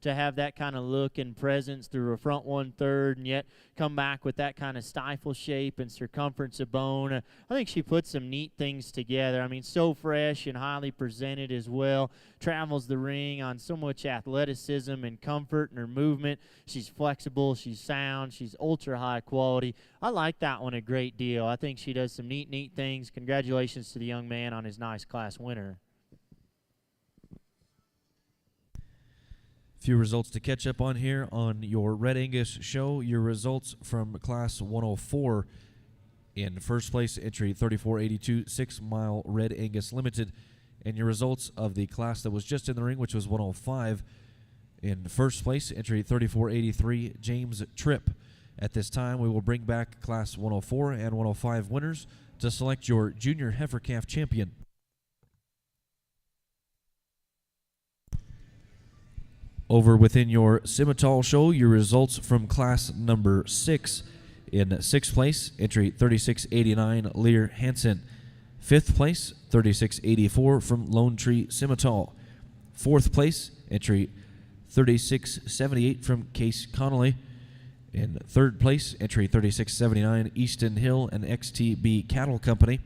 S4: to have that kind of look and presence through a front 1/3, and yet come back with that kind of stifle shape and circumference of bone. I think she put some neat things together. I mean, so fresh and highly presented as well. Travels the ring on so much athleticism and comfort in her movement. She's flexible, she's sound, she's ultra high quality. I like that one a great deal. I think she does some neat things. Congratulations to the young man on his nice class winner.
S1: Few results to catch up on here on your Red Angus show. Your results from Class 104. In first place, entry 3482, 6 Mile Red Angus Limited. And your results of the class that was just in the ring, which was 105. In first place, entry 3483, James Tripp. At this time, we will bring back Class 104 and 105 winners to select your Junior Heifer Calf Champion. Over within your Simmental show, your results from class number 6. In sixth place, entry 3689, Lear Hansen. Fifth place, 3684 from Lone Tree Simmental. Fourth place, entry 3678 from Case Connolly. In third place, entry 3679, Easton Hill and XTB Cattle Company.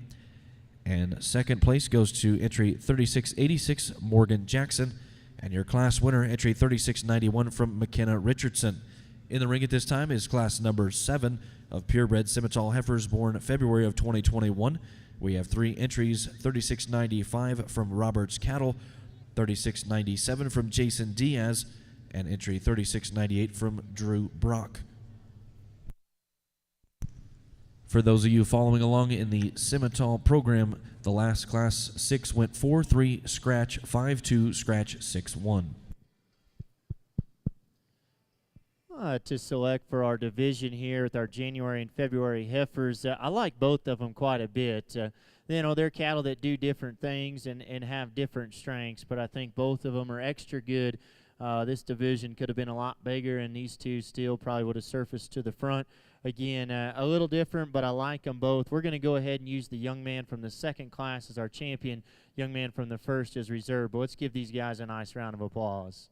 S1: And second place goes to entry 3686, Morgan Jackson. And your class winner, entry 3691 from McKenna Richardson. In the ring at this time is class number 7 of purebred Simmental heifers born February of 2021. We have 3 entries, 3695 from Roberts Cattle, 3697 from Jason Diaz, and entry 3698 from Drew Brock. For those of you following along in the Simmental program, the last class 6 went 4-3, scratch 5-2, scratch 6-1.
S4: To select for our division here with our January and February heifers, I like both of them quite a bit. You know, they're cattle that do different things and have different strengths, but I think both of them are extra good. This division could have been a lot bigger, and these two still probably would have surfaced to the front. Again, a little different, but I like them both. We're going to go ahead and use the young man from the second class as our champion, young man from the first as reserve. But let's give these guys a nice round of applause.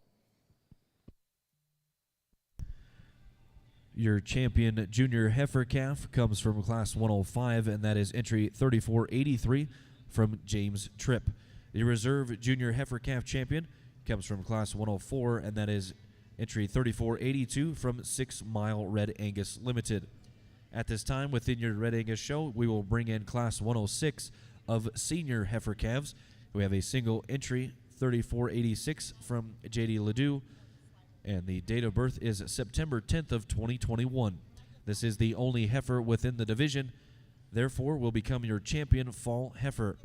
S1: Your champion junior heifer calf comes from class 105, and that is entry 3483 from James Tripp. The reserve junior heifer calf champion comes from class 104, and that is entry 3482 from 6 Mile Red Angus Limited. At this time, within your Red Angus show, we will bring in class 106 of senior heifer calves. We have a single entry 3486 from JD Ledoux, and the date of birth is September 10th of 2021. This is the only heifer within the division, therefore will become your champion fall heifer.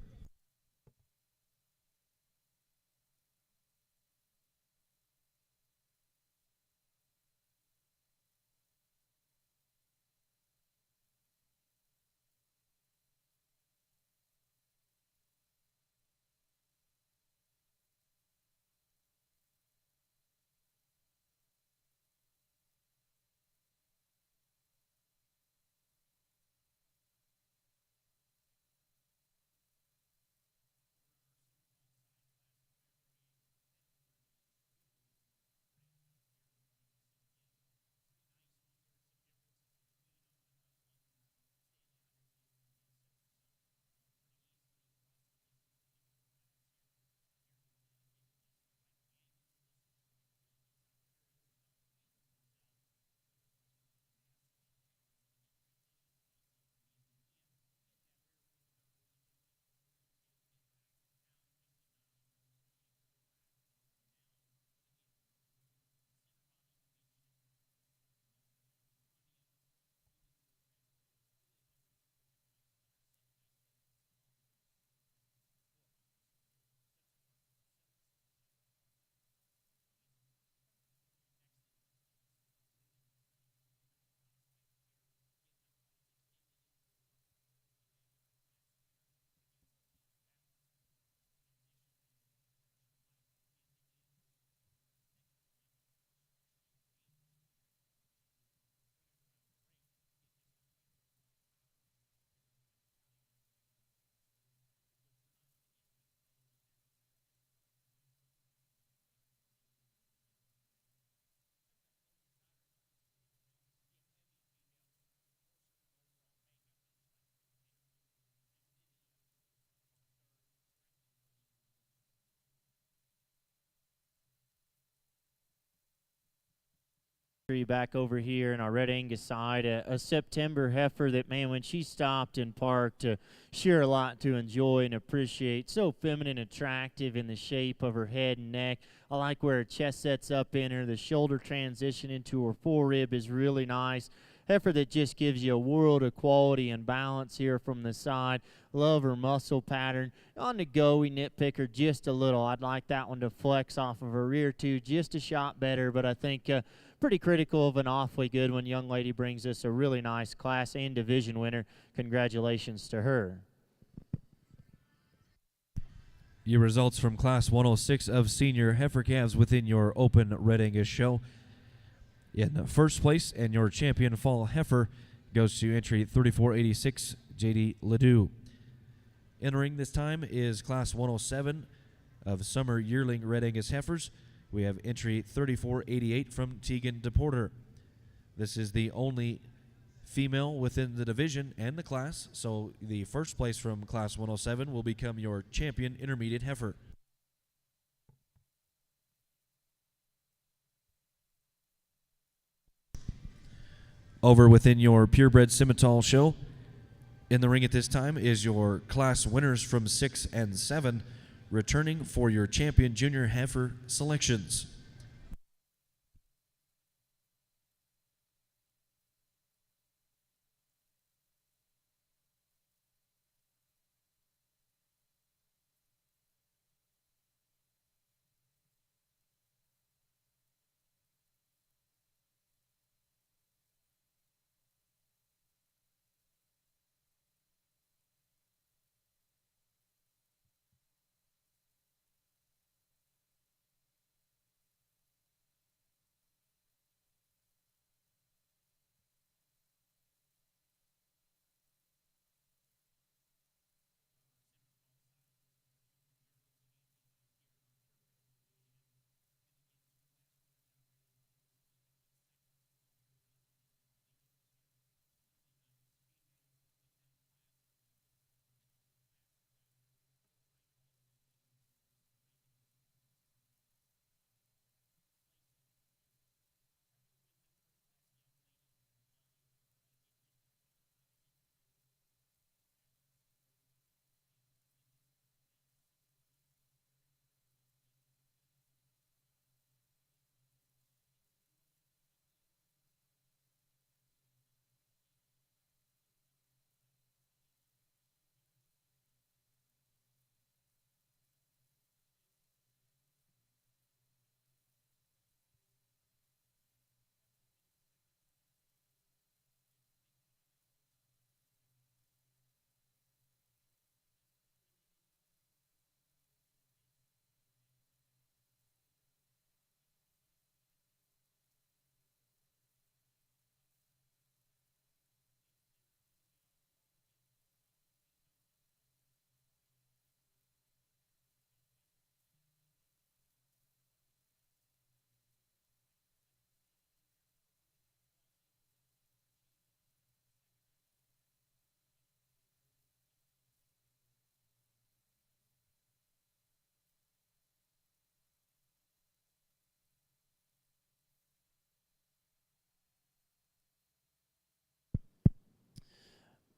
S4: entry back over here in our Red Angus side. A September heifer that, man, when she stopped and parked, sure a lot to enjoy and appreciate. So feminine, attractive in the shape of her head and neck. I like where her chest sets up in her. The shoulder transition into her forerib is really nice. Heifer that just gives you a world of quality and balance here from the side. Love her muscle pattern. On the go, we nitpick her just a little. I'd like that one to flex off of her rear too, just a shot better, but I think pretty critical of an awfully good one. Young lady brings us a really nice class and division winner. Congratulations to her.
S1: Your results from Class 106 of senior heifer calves within your open Red Angus show. In first place, and your champion fall heifer goes to entry 3486, J.D. Ledoux. Entering this time is Class 107 of summer yearling Red Angus heifers. We have entry 3488 from Tegan DePorter. This is the only female within the division and the class, so the first place from Class 107 will become your champion intermediate heifer. Over within your purebred Simmental show, in the ring at this time is your class winners from 6 and 7, returning for your champion junior heifer selections.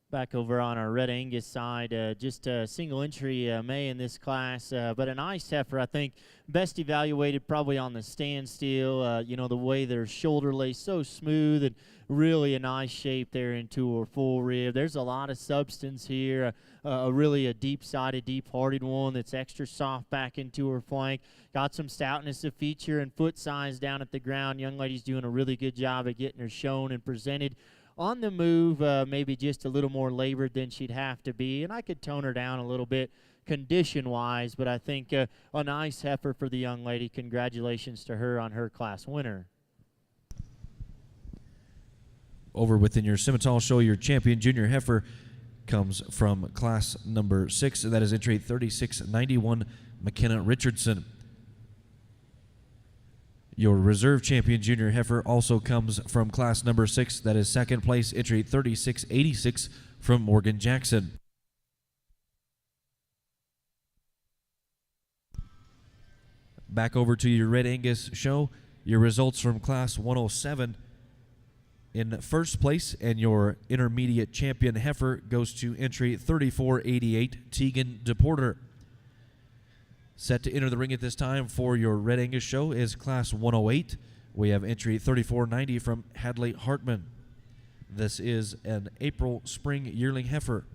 S4: Back over on our Red Angus side, just a single entry May in this class, but a nice heifer. I think best evaluated probably on the standstill. You know, the way their shoulder lays so smooth and really a nice shape there into her full rib. There's a lot of substance here. Really a deep-sided, deep-hearted one that's extra soft back into her flank. Got some stoutness of feature and foot size down at the ground. Young lady's doing a really good job of getting her shown and presented. On the move, maybe just a little more labored than she'd have to be, and I could tone her down a little bit condition-wise, but I think a nice heifer for the young lady. Congratulations to her on her class winner.
S1: Over within your Simmental show, your champion junior heifer comes from class number 6, and that is entry 3691, McKenna Richardson. Your reserve champion junior heifer also comes from class number 6. That is second place, entry 3686 from Morgan Jackson. Back over to your Red Angus show. Your results from class 107 in first place, and your intermediate champion heifer goes to entry 3488, Tegan DePorter. Set to enter the ring at this time for your Red Angus show is Class 108. We have entry 3490 from Hadley Hartman. This is an April Spring yearling heifer.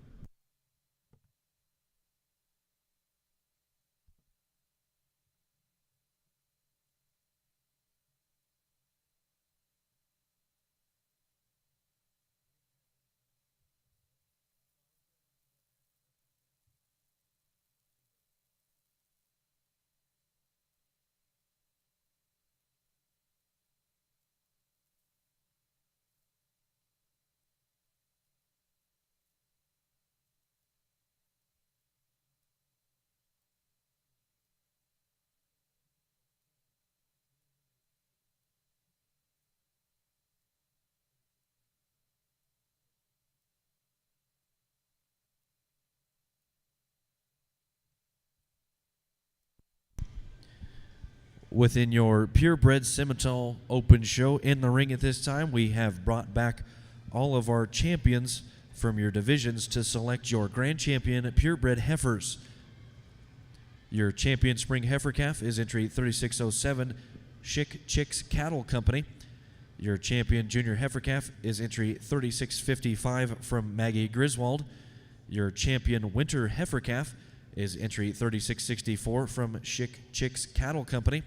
S1: Within your purebred Simmental Open show in the ring at this time, we have brought back all of our champions from your divisions to select your grand champion purebred heifers. Your champion spring heifer calf is entry 3607, Chick Chicks Cattle Company. Your champion junior heifer calf is entry 3655 from Maggie Griswold. Your champion winter heifer calf is entry 3664 from Chick Chicks Cattle Company.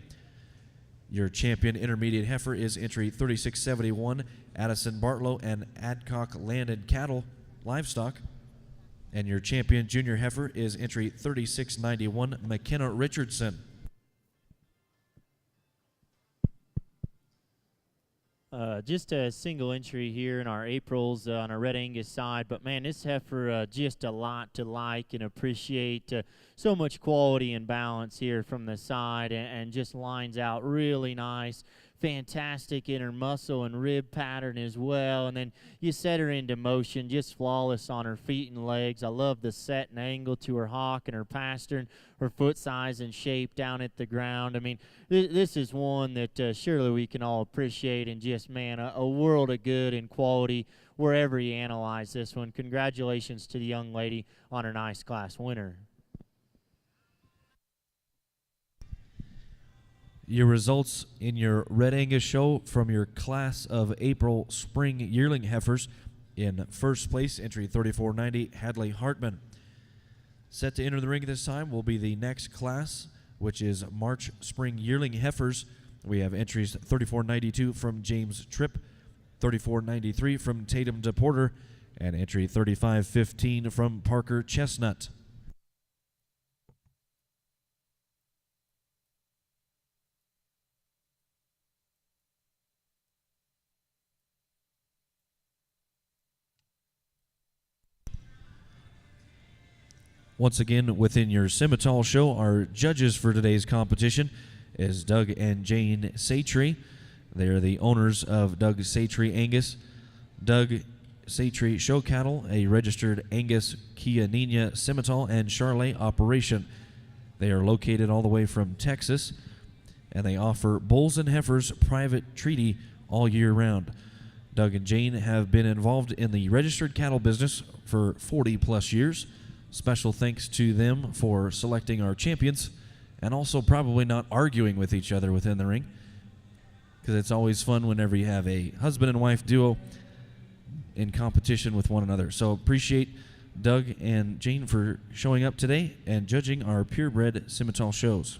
S1: Your champion intermediate heifer is entry 3671, Addison Bartlow and Adcock Landed Cattle Livestock. And your champion junior heifer is entry 3691, McKenna Richardson.
S4: Just a single entry here in our Aprils on our Red Angus side, but man, this heifer just a lot to like and appreciate. So much quality and balance here from the side, and just lines out really nice. Fantastic in her muscle and rib pattern as well, and then you set her into motion, just flawless on her feet and legs. I love the set and angle to her hock and her pastern, her foot size and shape down at the ground. I mean, this is one that surely we can all appreciate, and just, man, a world of good and quality wherever you analyze this one. Congratulations to the young lady on her nice class winner.
S1: Your results in your Red Angus show from your class of April Spring yearling heifers. In first place, entry 3490, Hadley Hartman. Set to enter the ring at this time will be the next class, which is March Spring yearling heifers. We have entries 3492 from James Tripp, 3493 from Tatum DePorter, and entry 3515 from Parker Chestnut. Once again, within your Simmental show, our judges for today's competition is Doug and Jane Satry. They are the owners of Doug Satry Angus. Doug Satry Show Cattle, a registered Angus Chianina Simmental and Charolais operation. They are located all the way from Texas, and they offer bulls and heifers private treaty all year round. Doug and Jane have been involved in the registered cattle business for 40 plus years. Special thanks to them for selecting our champions, and also probably not arguing with each other within the ring, because it's always fun whenever you have a husband and wife duo in competition with one another. So appreciate Doug and Jane for showing up today and judging our purebred Simmental shows.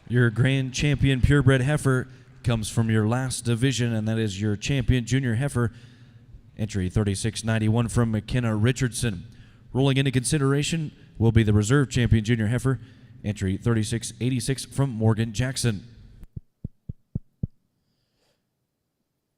S1: Your grand champion purebred heifer comes from your last division, and that is your champion junior heifer, entry 3691 from McKenna Richardson. Rolling into consideration will be the reserve champion junior heifer, entry 3686 from Morgan Jackson.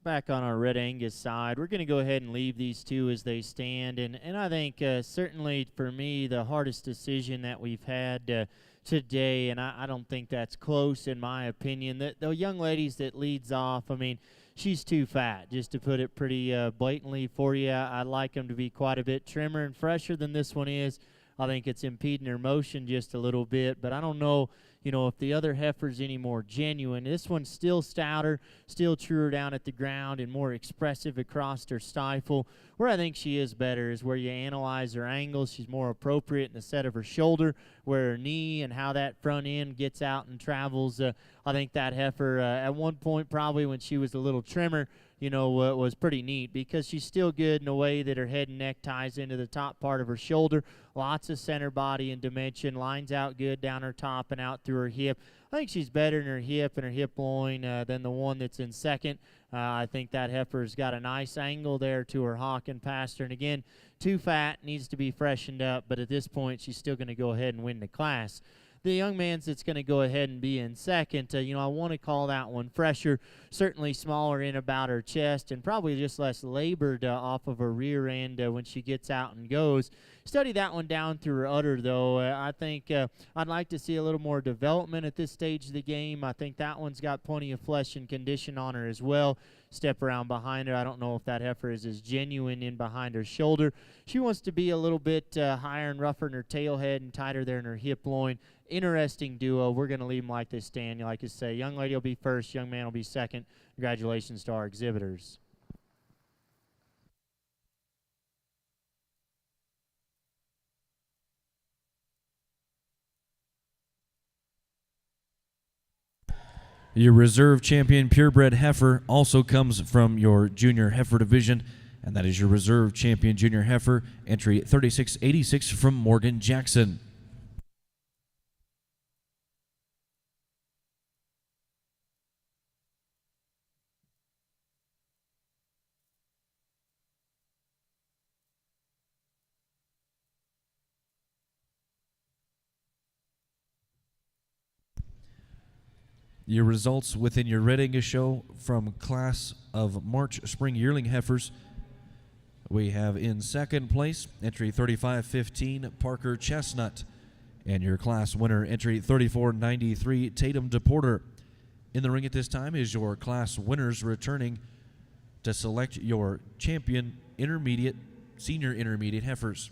S4: Back on our Red Angus side, we're going to go ahead and leave these two as they stand. And I think certainly for me, the hardest decision that we've had today, and I don't think that's close in my opinion, the young ladies that leads off, I mean, she's too fat, just to put it pretty blatantly for you. I'd like them to be quite a bit trimmer and fresher than this one is. I think it's impeding her motion just a little bit, but I don't know, if the other heifer's any more genuine. This one's still stouter, still truer down at the ground, and more expressive across her stifle. Where I think she is better is where you analyze her angles. She's more appropriate in the set of her shoulder, where her knee and how that front end gets out and travels. I think that heifer, at one point probably when she was a little trimmer, was pretty neat because she's still good in a way that her head and neck ties into the top part of her shoulder. Lots of center body and dimension, lines out good down her top and out through her hip. I think she's better in her hip and her hip loin than the one that's in second. I think that heifer's got a nice angle there to her hock and pasture. And again, too fat, needs to be freshened up, but at this point she's still going to go ahead and win the class. The young man's that's going to go ahead and be in second, I want to call that one fresher, certainly smaller in about her chest and probably just less labored off of her rear end when she gets out and goes. Study that one down through her udder, though. I think I'd like to see a little more development at this stage of the game. I think that one's got plenty of flesh and condition on her as well. Step around behind her. I don't know if that heifer is as genuine in behind her shoulder. She wants to be a little bit higher and rougher in her tail head and tighter there in her hip loin. Interesting duo. We're going to leave them like they stand. Like I say, young lady will be first, young man will be second. Congratulations to our exhibitors.
S1: Your reserve champion purebred heifer also comes from your junior heifer division, and that is your reserve champion junior heifer, entry 3686 from Morgan Jackson. Your results within your Red Angus show from class of March Spring Yearling Heifers. We have in second place, entry 3515, Parker Chestnut. And your class winner, entry 3493, Tatum DePorter. In the ring at this time is your class winners returning to select your champion intermediate, senior intermediate heifers.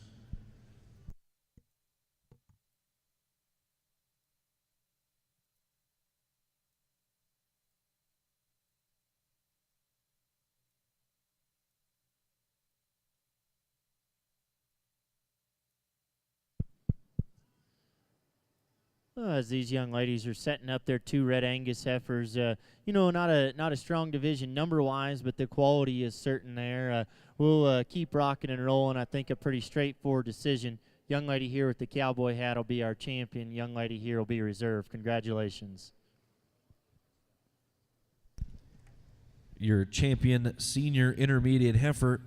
S4: As these young ladies are setting up their two Red Angus heifers, not a strong division number-wise, but the quality is certain there. We'll keep rocking and rolling. I think a pretty straightforward decision. Young lady here with the cowboy hat will be our champion. Young lady here will be reserved. Congratulations.
S1: Your champion senior intermediate heifer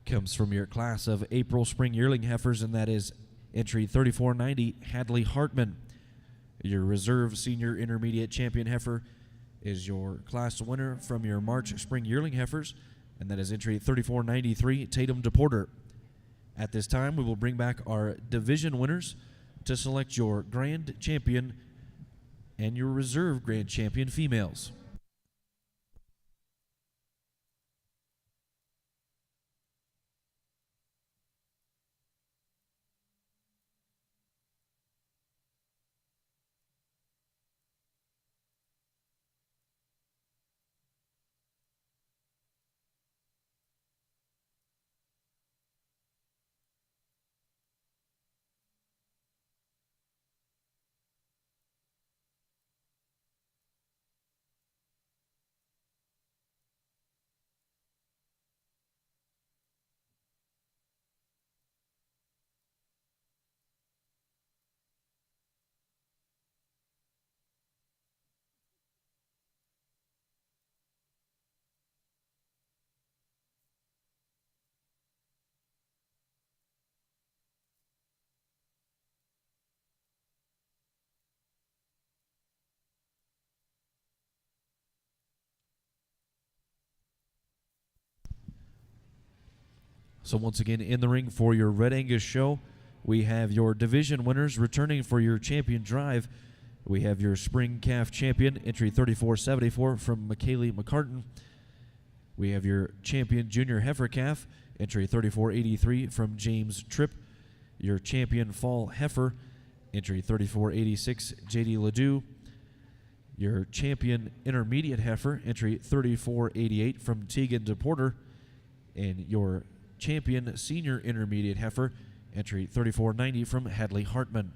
S1: comes from your class of April Spring Yearling Heifers, and that is entry 3490, Hadley Hartman. Your reserve senior intermediate champion heifer is your class winner from your March Spring Yearling Heifers, and that is entry 3493, Tatum DePorter. At this time, we will bring back our division winners to select your grand champion and your reserve grand champion females. So once again, in the ring for your Red Angus show, we have your division winners returning for your champion drive. We have your spring calf champion, entry 3474 from McKaylee McCartan. We have your champion junior heifer calf, entry 3483 from James Tripp. Your champion fall heifer, entry 3486, JD Ledoux. Your champion intermediate heifer, entry 3488 from Tegan DePorter. And your champion senior intermediate heifer, entry 3490 from Hadley Hartman.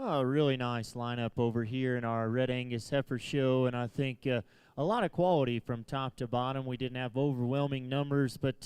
S4: Oh, really nice lineup over here in our Red Angus Heifer show, and I think a lot of quality from top to bottom. We didn't have overwhelming numbers, but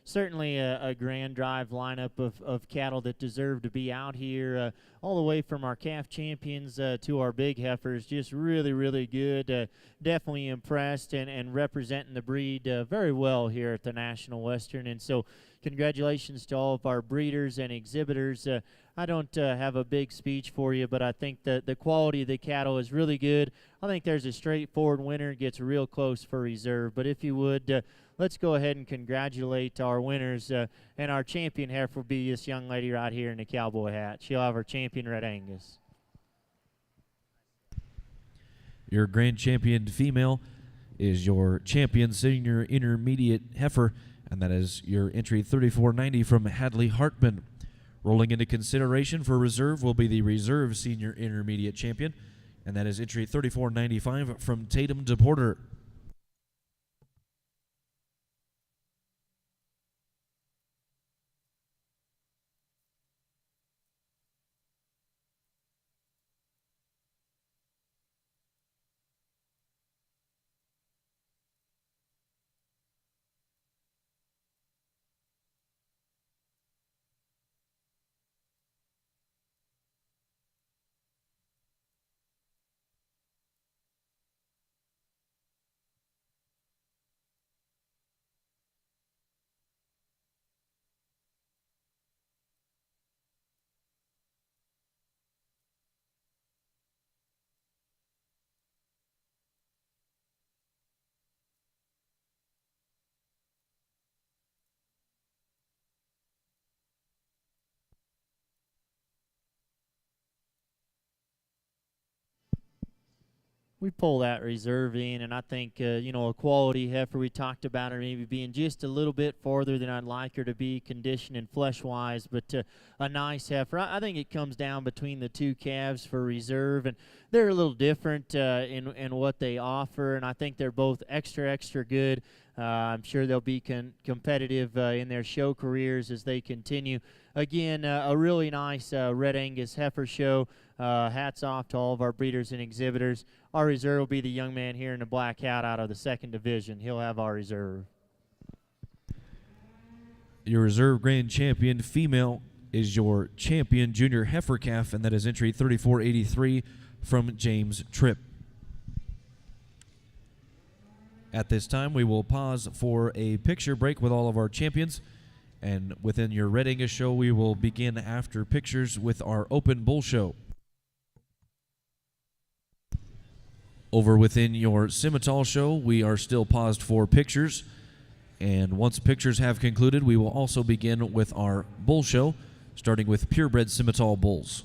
S4: certainly a grand drive lineup of cattle that deserve to be out here, all the way from our calf champions to our big heifers. Just really, really good. Definitely impressed and representing the breed very well here at the National Western, and so congratulations to all of our breeders and exhibitors. I don't have a big speech for you, but I think that the quality of the cattle is really good. I think there's a straightforward winner, gets real close for reserve. But if you would, let's go ahead and congratulate our winners. And our champion heifer will be this young lady right here in the cowboy hat. She'll have her champion Red Angus.
S1: Your grand champion female is your champion senior intermediate heifer, and that is your entry 3490 from Hadley Hartman. Rolling into consideration for reserve will be the reserve senior intermediate champion, and that is entry 3495 from Tatum DePorter.
S4: We pull that reserve in, and I think, a quality heifer, we talked about her maybe being just a little bit farther than I'd like her to be condition and flesh-wise, but a nice heifer. I think it comes down between the two calves for reserve, and they're a little different in what they offer, and I think they're both extra, extra good. I'm sure they'll be competitive in their show careers as they continue. Again, a really nice Red Angus heifer show. Hats off to all of our breeders and exhibitors. Our reserve will be the young man here in the black hat out of the 2nd division. He'll have our reserve.
S1: Your reserve grand champion female is your champion junior heifer calf, and that is entry 3483 from James Tripp. At this time, we will pause for a picture break with all of our champions. And within your Red Angus show, we will begin after pictures with our open bull show. Over within your Simmental show, we are still paused for pictures. And once pictures have concluded, we will also begin with our bull show, starting with purebred Simmental bulls.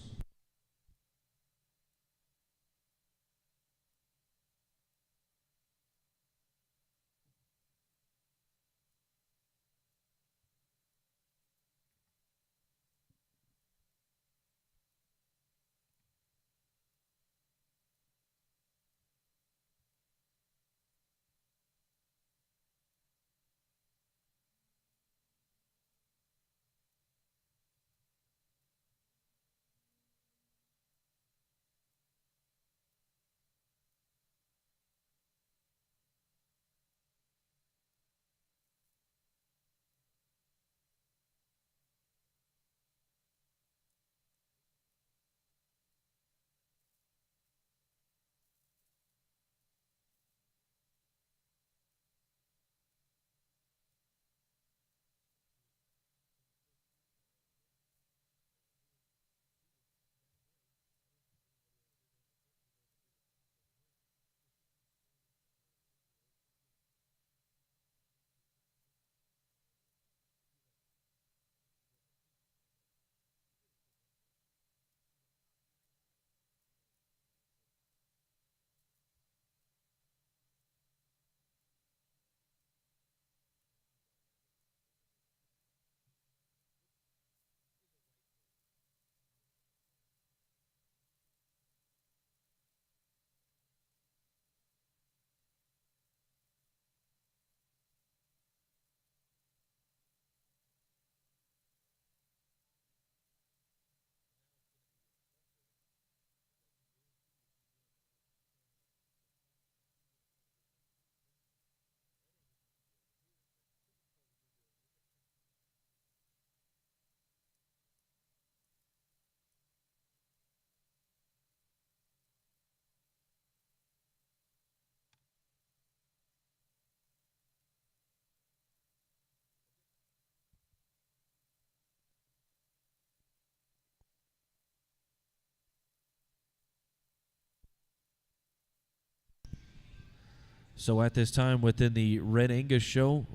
S1: So at this time within the Red Angus show,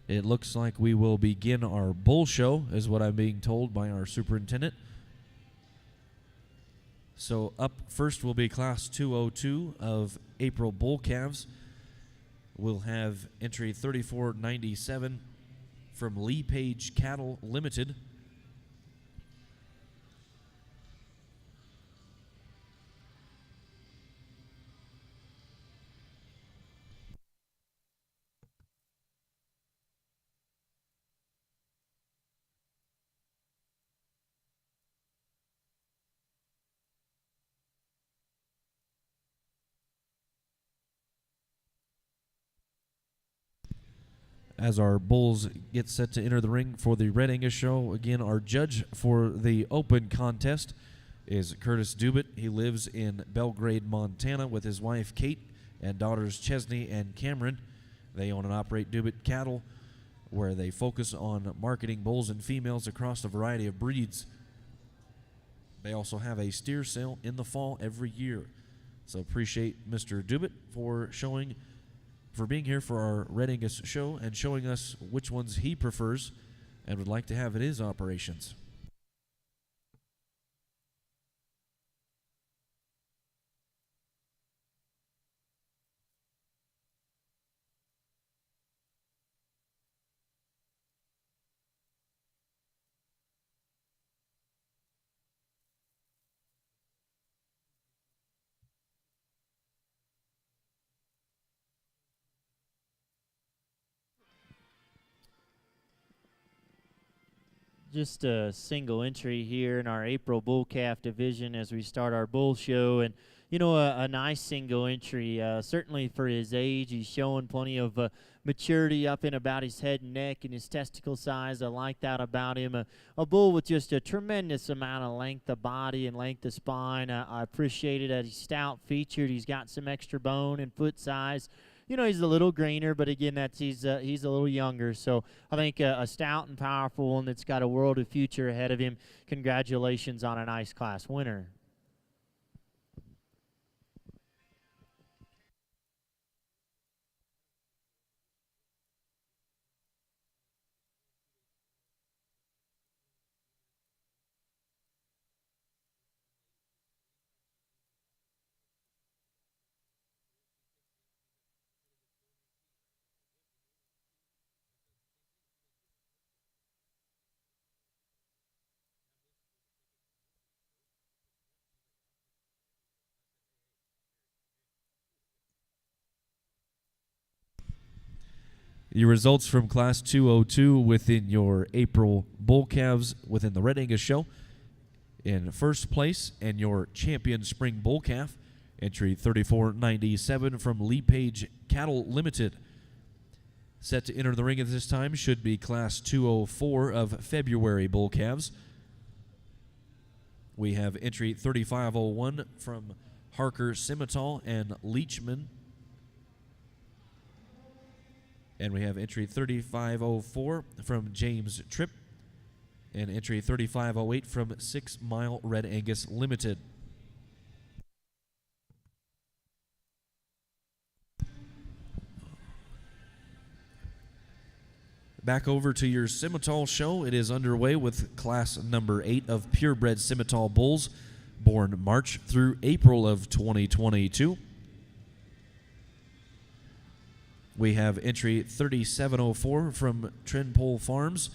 S1: it looks like we will begin our bull show, is what I'm being told by our superintendent. So up first will be Class 202 of April bull calves. We'll have entry 3497 from Lee Page Cattle Limited. As our bulls get set to enter the ring for the Red Angus show, again, our judge for the open contest is Curtis Dubit. He lives in Belgrade, Montana with his wife Kate and daughters Chesney and Cameron. They own and operate Dubit Cattle, where they focus on marketing bulls and females across a variety of breeds. They also have a steer sale in the fall every year. So appreciate Mr. Dubit for being here for our Red Angus show and showing us which ones he prefers and would like to have in his operations.
S4: Just a single entry here in our April bull calf division as we start our bull show. And, you know, a nice single entry, certainly for his age. He's showing plenty of maturity up in about his head and neck and his testicle size. I like that about him. A bull with just a tremendous amount of length of body and length of spine. I appreciate it that he's stout featured. He's got some extra bone and foot size. You know, he's a little greener, but again, he's a little younger. So I think a stout and powerful one that's got a world of future ahead of him. Congratulations on a nice class winner.
S1: Your results from Class 202 within your April bull calves within the Red Angus show. In first place and your champion spring bull calf, entry 3497 from Lee Page Cattle Limited. Set to enter the ring at this time should be Class 204 of February bull calves. We have entry 3501 from Harker Simmental and Leachman. And we have entry 3504 from James Tripp and entry 3508 from 6 Mile Red Angus Limited. Back over to your Simmental show. It is underway with class number 8 of purebred Simmental bulls born March through April of 2022. We have entry 3704 from Trinpole Farms,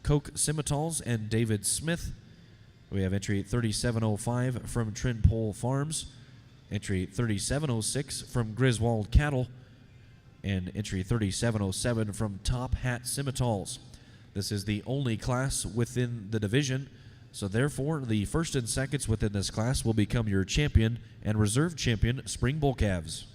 S1: Coke Simmentals, and David Smith. We have entry 3705 from Trinpole Farms, entry 3706 from Griswold Cattle, and entry 3707 from Top Hat Simmentals. This is the only class within the division, so therefore the first and seconds within this class will become your champion and reserve champion spring bull calves.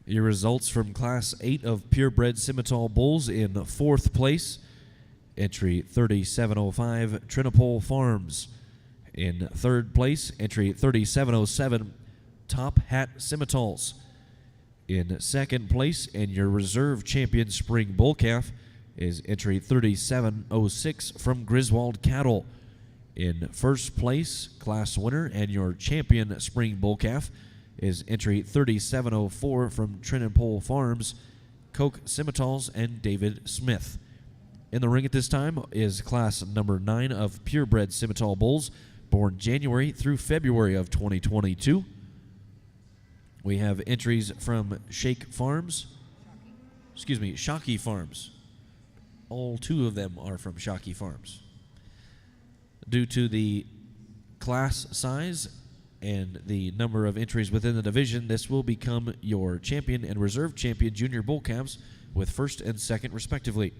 S1: Your results from Class 8 of purebred Simmental bulls: in 4th place, entry 3705, Trinipole Farms. In 3rd place, entry 3707, Top Hat Simmentals. In 2nd place, and your reserve champion spring bull calf, is entry 3706 from Griswold Cattle. In 1st place, class winner, and your champion spring bull calf, is entry 3704 from Trinipole Farms, Coke Simmentals, and David Smith. In the ring at this time is class number 9 of purebred Simmental bulls, born January through February of 2022. We have entries from Shocky Farms. All 2 of them are from Shocky Farms. Due to the class size and the number of entries within the division, this will become your champion and reserve champion junior bull calves with 1st and 2nd respectively.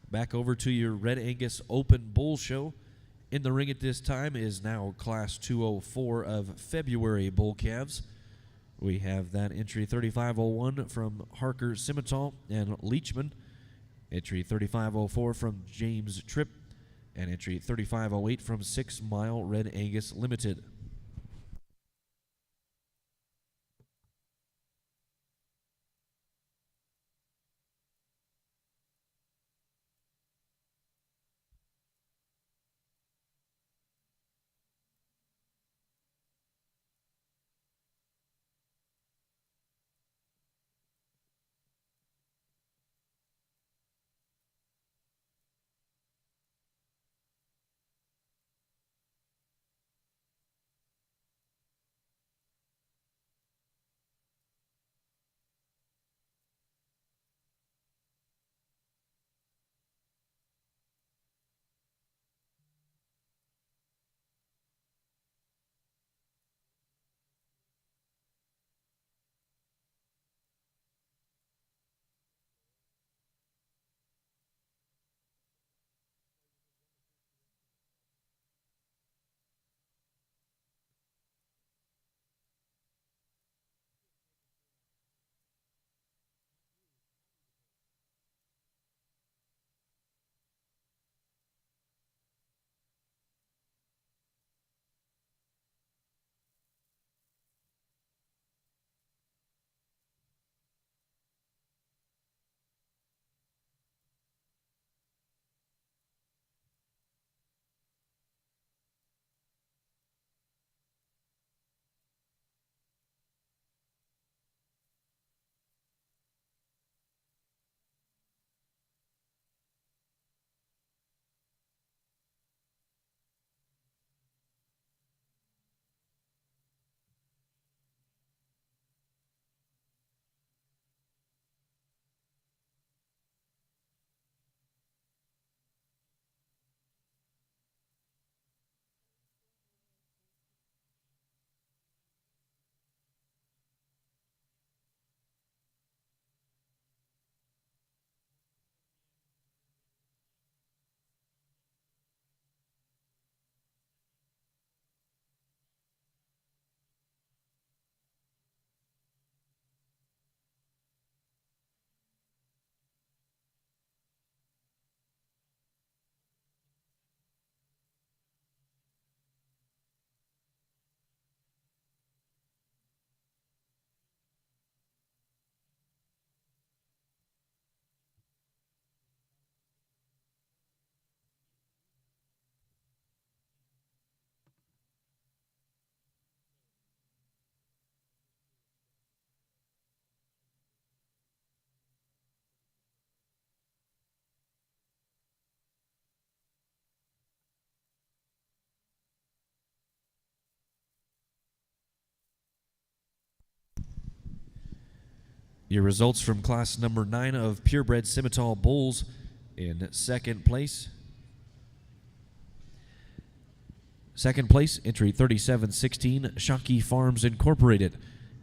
S1: Back over to your Red Angus Open Bull Show. In the ring at this time is now Class 204 of February bull calves. We have that entry 3501 from Harker Simmental and Leachman, entry 3504 from James Tripp, and entry 3508 from 6 Mile Red Angus Limited. Your results from class number 9 of purebred Simmental bulls: in 2nd place, Second place, entry 3716, Shockey Farms Incorporated.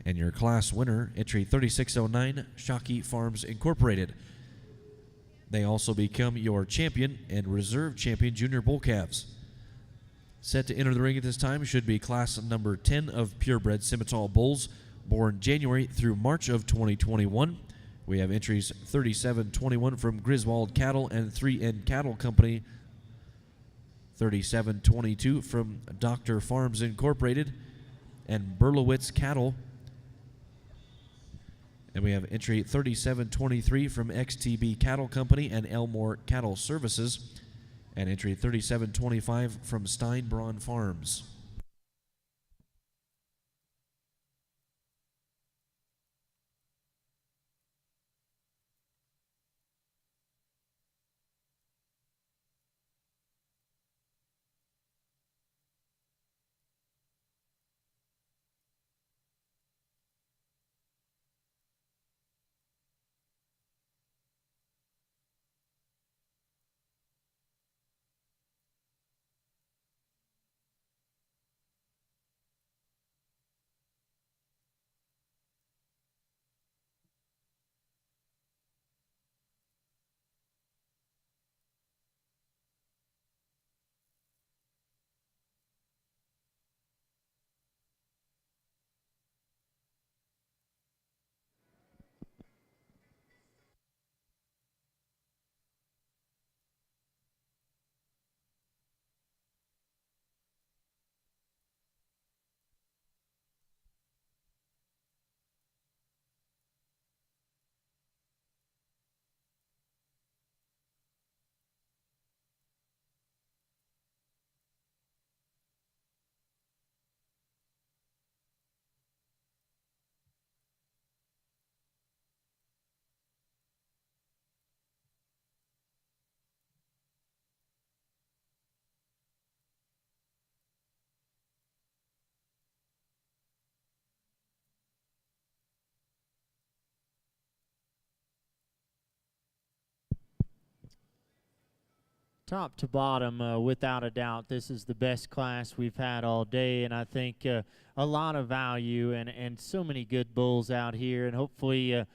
S1: And your class winner, entry 3609, Shockey Farms Incorporated. They also become your champion and reserve champion junior bull calves. Set to enter the ring at this time should be class number 10 of purebred Simmental bulls, born January through March of 2021. We have entries 3721 from Griswold Cattle and 3N Cattle Company, 3722 from Dr. Farms Incorporated and Berlowitz Cattle. And we have entry 3723 from XTB Cattle Company and Elmore Cattle Services, and entry 3725 from Steinbraun Farms.
S4: Top to bottom, without a doubt, this is the best class we've had all day, and I think a lot of value and so many good bulls out here, and hopefully,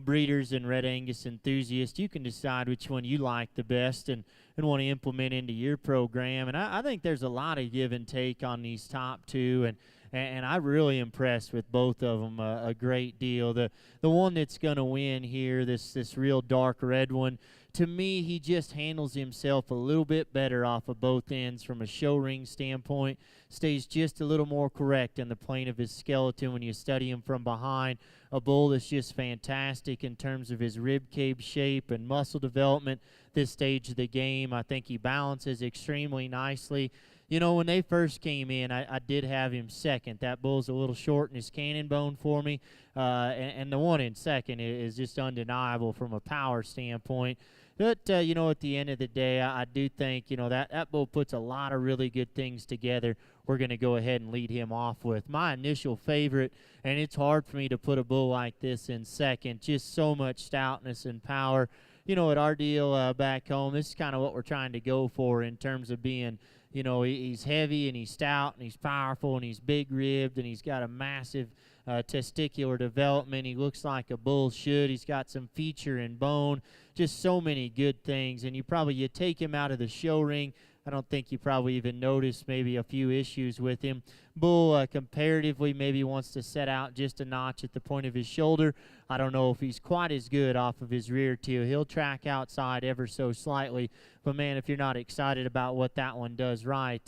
S4: breeders and Red Angus enthusiasts, you can decide which one you like the best and want to implement into your program. And I think there's a lot of give and take on these top two, and I'm really impressed with both of them a great deal. The one that's going to win here, this real dark red one, to me, he just handles himself a little bit better off of both ends from a show ring standpoint. Stays just a little more correct in the plane of his skeleton when you study him from behind. A bull that's just fantastic in terms of his rib cage shape and muscle development. This stage of the game, I think he balances extremely nicely. You know, when they first came in, I did have him second. That bull's a little short in his cannon bone for me. And the one in second is just undeniable from a power standpoint. But, at the end of the day, I do think, that bull puts a lot of really good things together. We're going to go ahead and lead him off with my initial favorite, and it's hard for me to put a bull like this in second. Just so much stoutness and power. At our deal back home, this is kind of what we're trying to go for in terms of being, he's heavy and he's stout and he's powerful and he's big-ribbed and he's got a massive testicular development. He looks like a bull should. He's got some feature and bone, just so many good things. And you take him out of the show ring, I don't think you probably even notice maybe a few issues with him. Bull comparatively maybe wants to set out just a notch at the point of his shoulder. I don't know if he's quite as good off of his rear tail. He'll track outside ever so slightly. But, man, if you're not excited about what that one does right,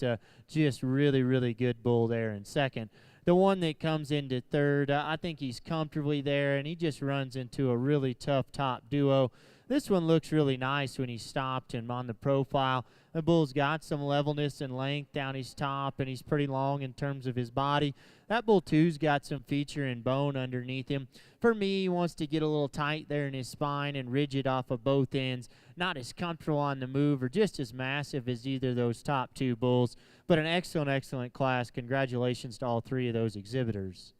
S4: just really, really good bull there in second. The one that comes into third, I think he's comfortably there, and he just runs into a really tough top duo. This one looks really nice when he stopped him on the profile. The bull's got some levelness and length down his top, and he's pretty long in terms of his body. That bull, too's got some feature and bone underneath him. For me, he wants to get a little tight there in his spine and rigid off of both ends. Not as comfortable on the move or just as massive as either of those top two bulls. But an excellent, excellent class. Congratulations to all three of those exhibitors.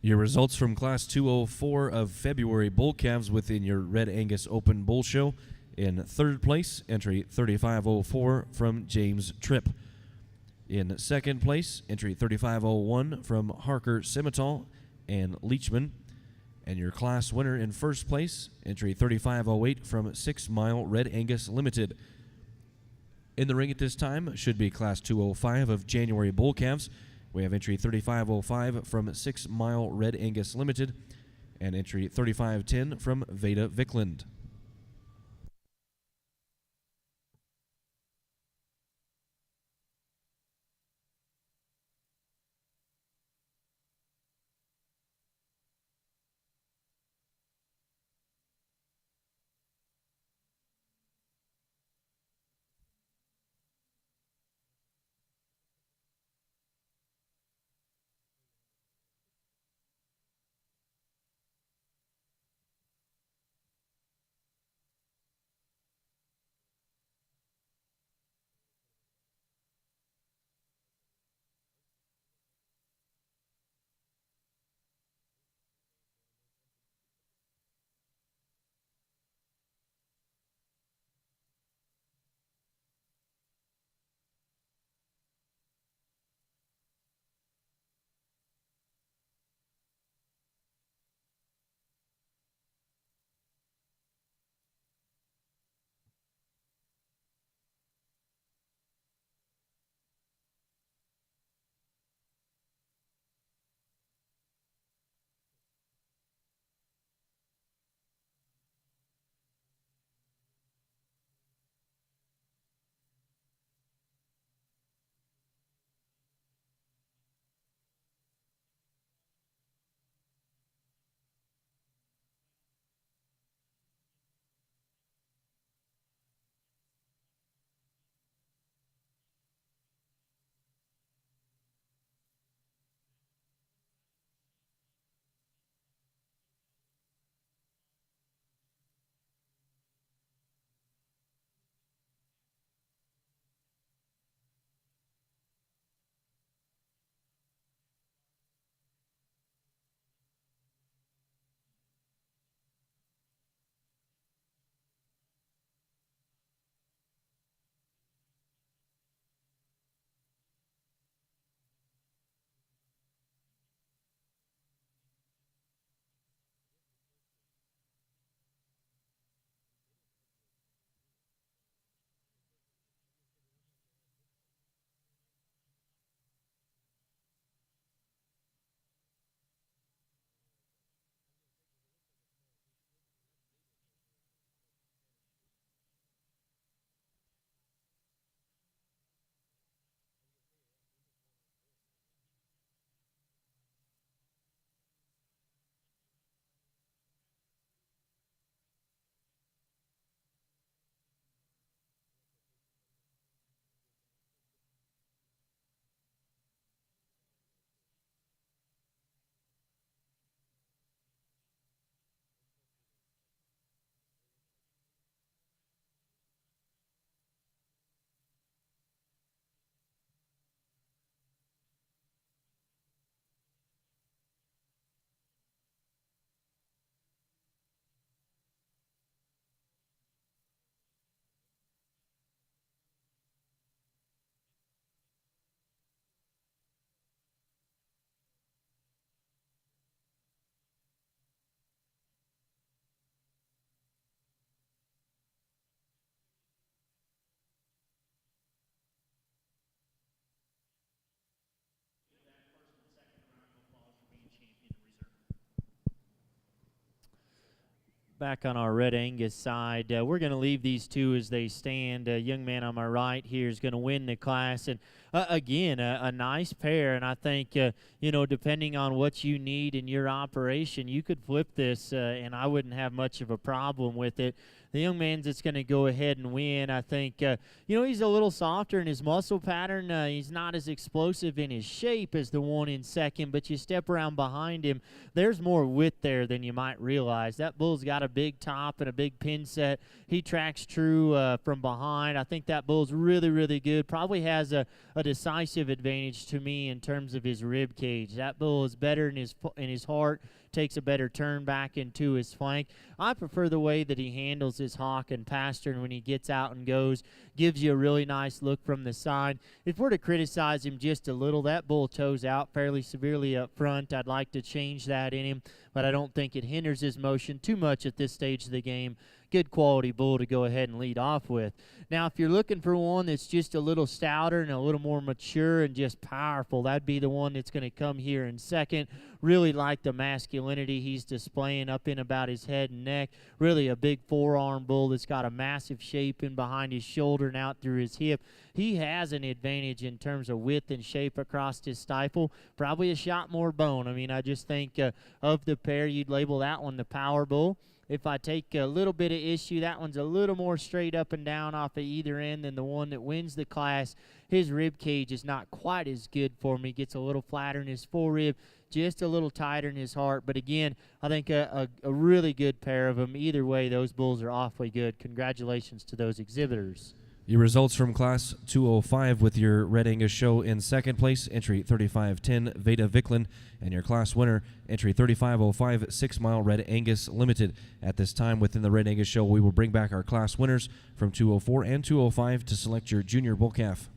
S1: Your results from Class 204 of February bull calves within your Red Angus Open Bull Show. In third place, entry 3504 from James Tripp. In second place, entry 3501 from Harker Simmental and Leachman. And your class winner in first place, entry 3508 from 6 Mile Red Angus Limited. In the ring at this time should be Class 205 of January bull calves. We have entry 3505 from 6 Mile Red Angus Limited and entry 3510 from Veda Vikland.
S4: Back on our Red Angus side, we're going to leave these two as they stand. Young man on my right here is going to win the class, and again, a nice pair. And I think depending on what you need in your operation, you could flip this, and I wouldn't have much of a problem with it. the young man that's going to go ahead and win. I think, he's a little softer in his muscle pattern. He's not as explosive in his shape as the one in second, but you step around behind him, there's more width there than you might realize. That bull's got a big top and a big pin set. He tracks true from behind. I think that bull's really, really good. Probably has a decisive advantage to me in terms of his rib cage. That bull is better in his heart, takes a better turn back into his flank. I prefer the way that he handles his hawk and pastern when he gets out and goes. Gives you a really nice look from the side. If we're to criticize him just a little, that bull toes out fairly severely up front. I'd like to change that in him, but I don't think it hinders his motion too much at this stage of the game. Good quality bull to go ahead and lead off with. Now, if you're looking for one that's just a little stouter and a little more mature and just powerful, that'd be the one that's going to come here in second. Really like the masculinity he's displaying up in about his head and neck. Really a big forearm bull that's got a massive shape in behind his shoulder and out through his hip. He has an advantage in terms of width and shape across his stifle. Probably a shot more bone. I mean, I just think of the pair, you'd label that one the power bull. If I take a little bit of issue, that one's a little more straight up and down off of either end than the one that wins the class. His rib cage is not quite as good for me. Gets a little flatter in his forerib, just a little tighter in his heart. But again, I think a really good pair of them. Either way, those bulls are awfully good. Congratulations to those exhibitors.
S1: Your results from Class 205 with your Red Angus show in second place, entry 3510 Veda Vicklin, and your class winner, entry 3505 6 Mile Red Angus Limited. At this time within the Red Angus show, we will bring back our class winners from 204 and 205 to select your junior bull calf.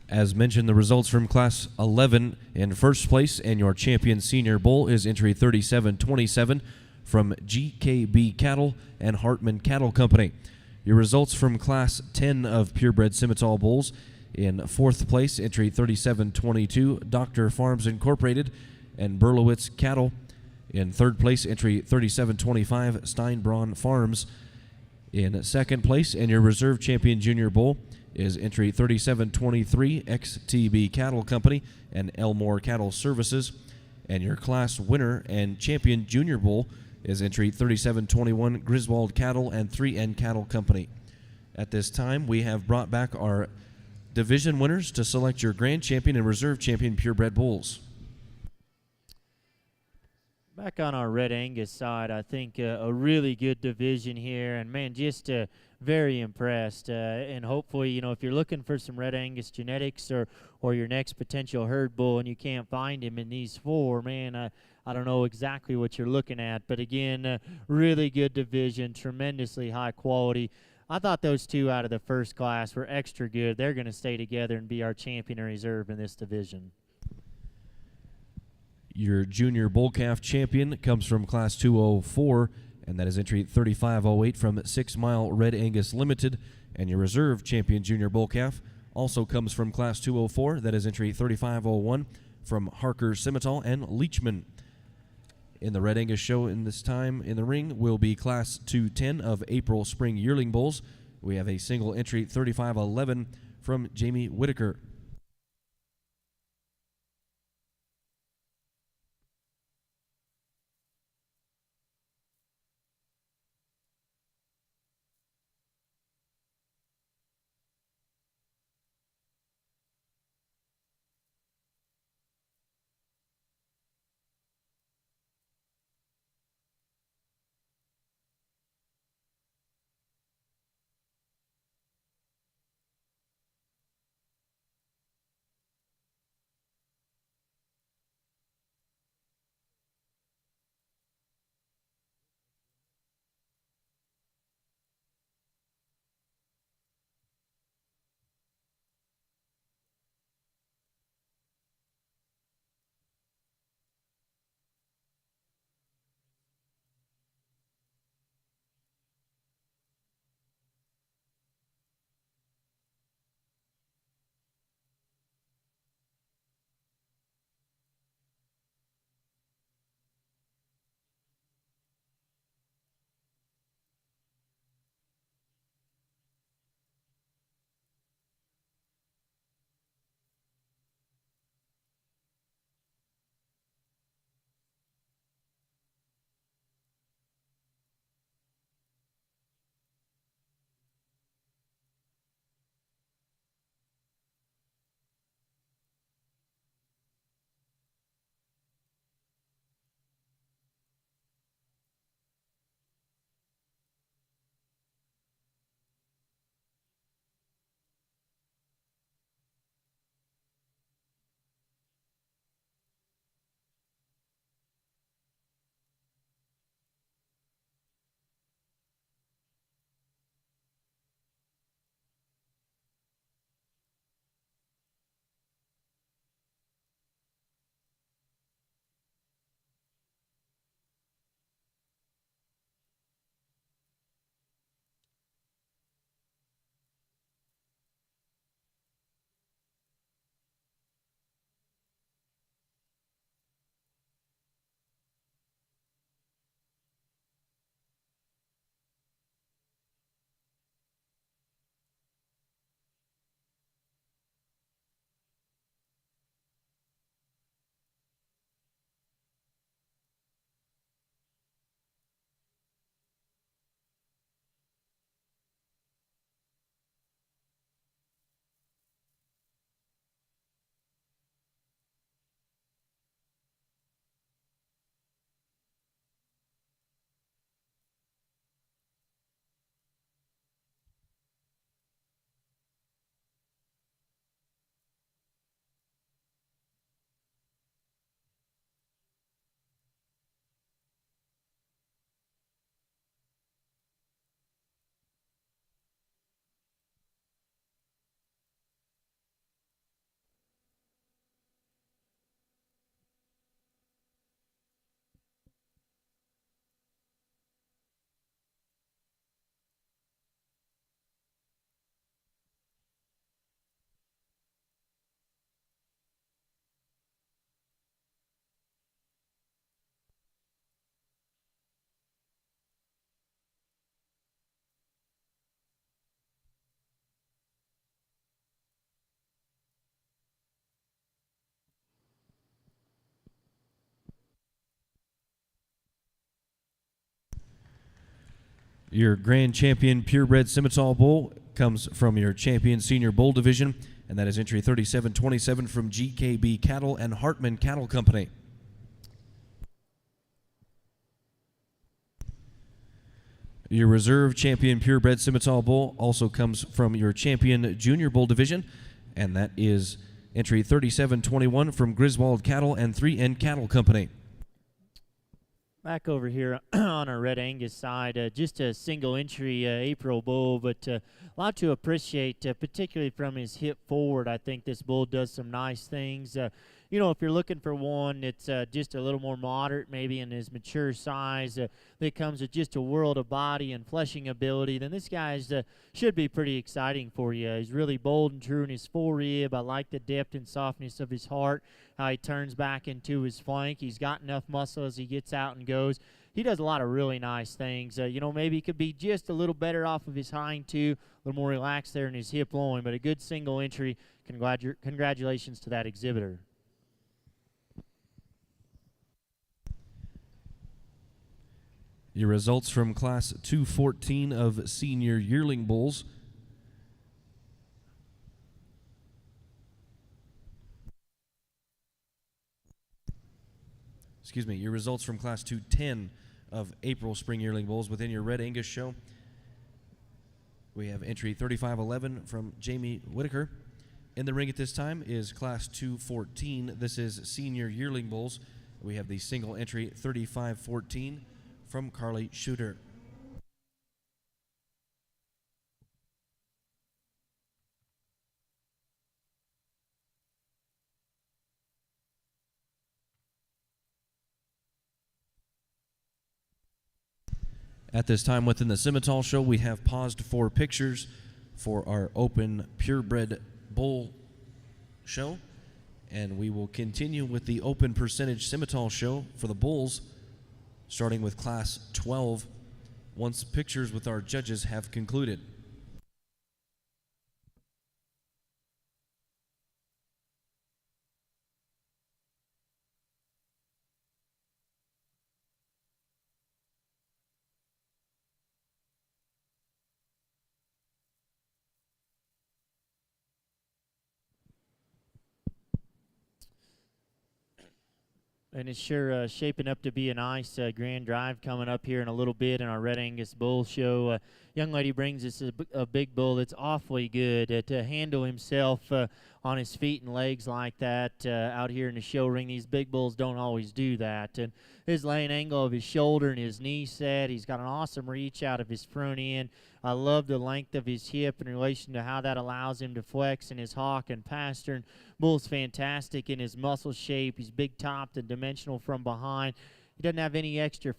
S1: As mentioned, the results from Class 11 in first place and your champion senior bull is entry 3727 from GKB Cattle and Hartman Cattle Company. Your results from Class 10 of purebred Simmental bulls in fourth place, entry 3722 Dr. Farms Incorporated and Berlowitz Cattle. In third place, entry 3725 Steinbraun Farms. In second place, and your reserve champion junior bull is entry 3723 XTB Cattle Company and Elmore Cattle Services. And your class winner and champion junior bull is entry 3721 Griswold Cattle and 3N Cattle Company. At this time, we have brought back our division winners to select your grand champion and reserve champion purebred bulls.
S4: Back on our Red Angus side, I think a really good division here, and man, just very impressed. And hopefully, if you're looking for some Red Angus genetics or your next potential herd bull and you can't find him in these four, man, I don't know exactly what you're looking at. But again, really good division, tremendously high quality. I thought those two out of the first class were extra good. They're going to stay together and be our champion and reserve in this division.
S1: Your junior bull calf champion comes from Class 204, and that is entry 3508 from 6 Mile Red Angus Limited. And your reserve champion junior bull calf also comes from Class 204, that is entry 3501 from Harker Simmental and Leachman. In the Red Angus show in this time in the ring will be Class 210 of April Spring Yearling Bulls. We have a single entry 3511 from Jamie Whitaker. Your Grand Champion Purebred Simmental Bull comes from your Champion Senior Bull Division, and that is entry 3727 from GKB Cattle and Hartman Cattle Company. Your Reserve Champion Purebred Simmental Bull also comes from your Champion Junior Bull Division, and that is entry 3721 from Griswold Cattle and 3N Cattle Company.
S4: Back over here on our Red Angus side, just a single entry April bull, but a lot to appreciate, particularly from his hip forward. I think this bull does some nice things. You know, if you're looking for one that's just a little more moderate, maybe in his mature size, that comes with just a world of body and fleshing ability, then this guy's should be pretty exciting for you. He's really bold and true in his forerib. I like the depth and softness of his heart, how he turns back into his flank. He's got enough muscle as he gets out and goes. He does a lot of really nice things. You know, maybe he could be just a little better off of his hind two, a little more relaxed there in his hip loin, but a good single entry. Congratulations to that exhibitor.
S1: Your results from Class 214 of Senior Yearling Bulls. Excuse me, your results from Class 210 of April Spring Yearling Bulls within your Red Angus show. We have entry 3511 from Jamie Whitaker. In the ring at this time is Class 214. This is Senior Yearling Bulls. We have the single entry 3514 from Carly Shooter. At this time within the Simmental show, we have paused for pictures for our open purebred bull show, and we will continue with the open percentage Simmental show for the bulls, starting with Class 12, once pictures with our judges have concluded.
S4: And it's sure shaping up to be a nice grand drive coming up here in a little bit in our Red Angus Bull Show. Young lady brings us a big bull that's awfully good to handle himself on his feet and legs like that out here in the show ring. These big bulls don't always do that. And his laying angle of his shoulder and his knee set, he's got an awesome reach out of his front end. I love the length of his hip in relation to how that allows him to flex in his hock and pastern. Bull's fantastic in his muscle shape. He's big-topped and dimensional from behind. He doesn't have any extra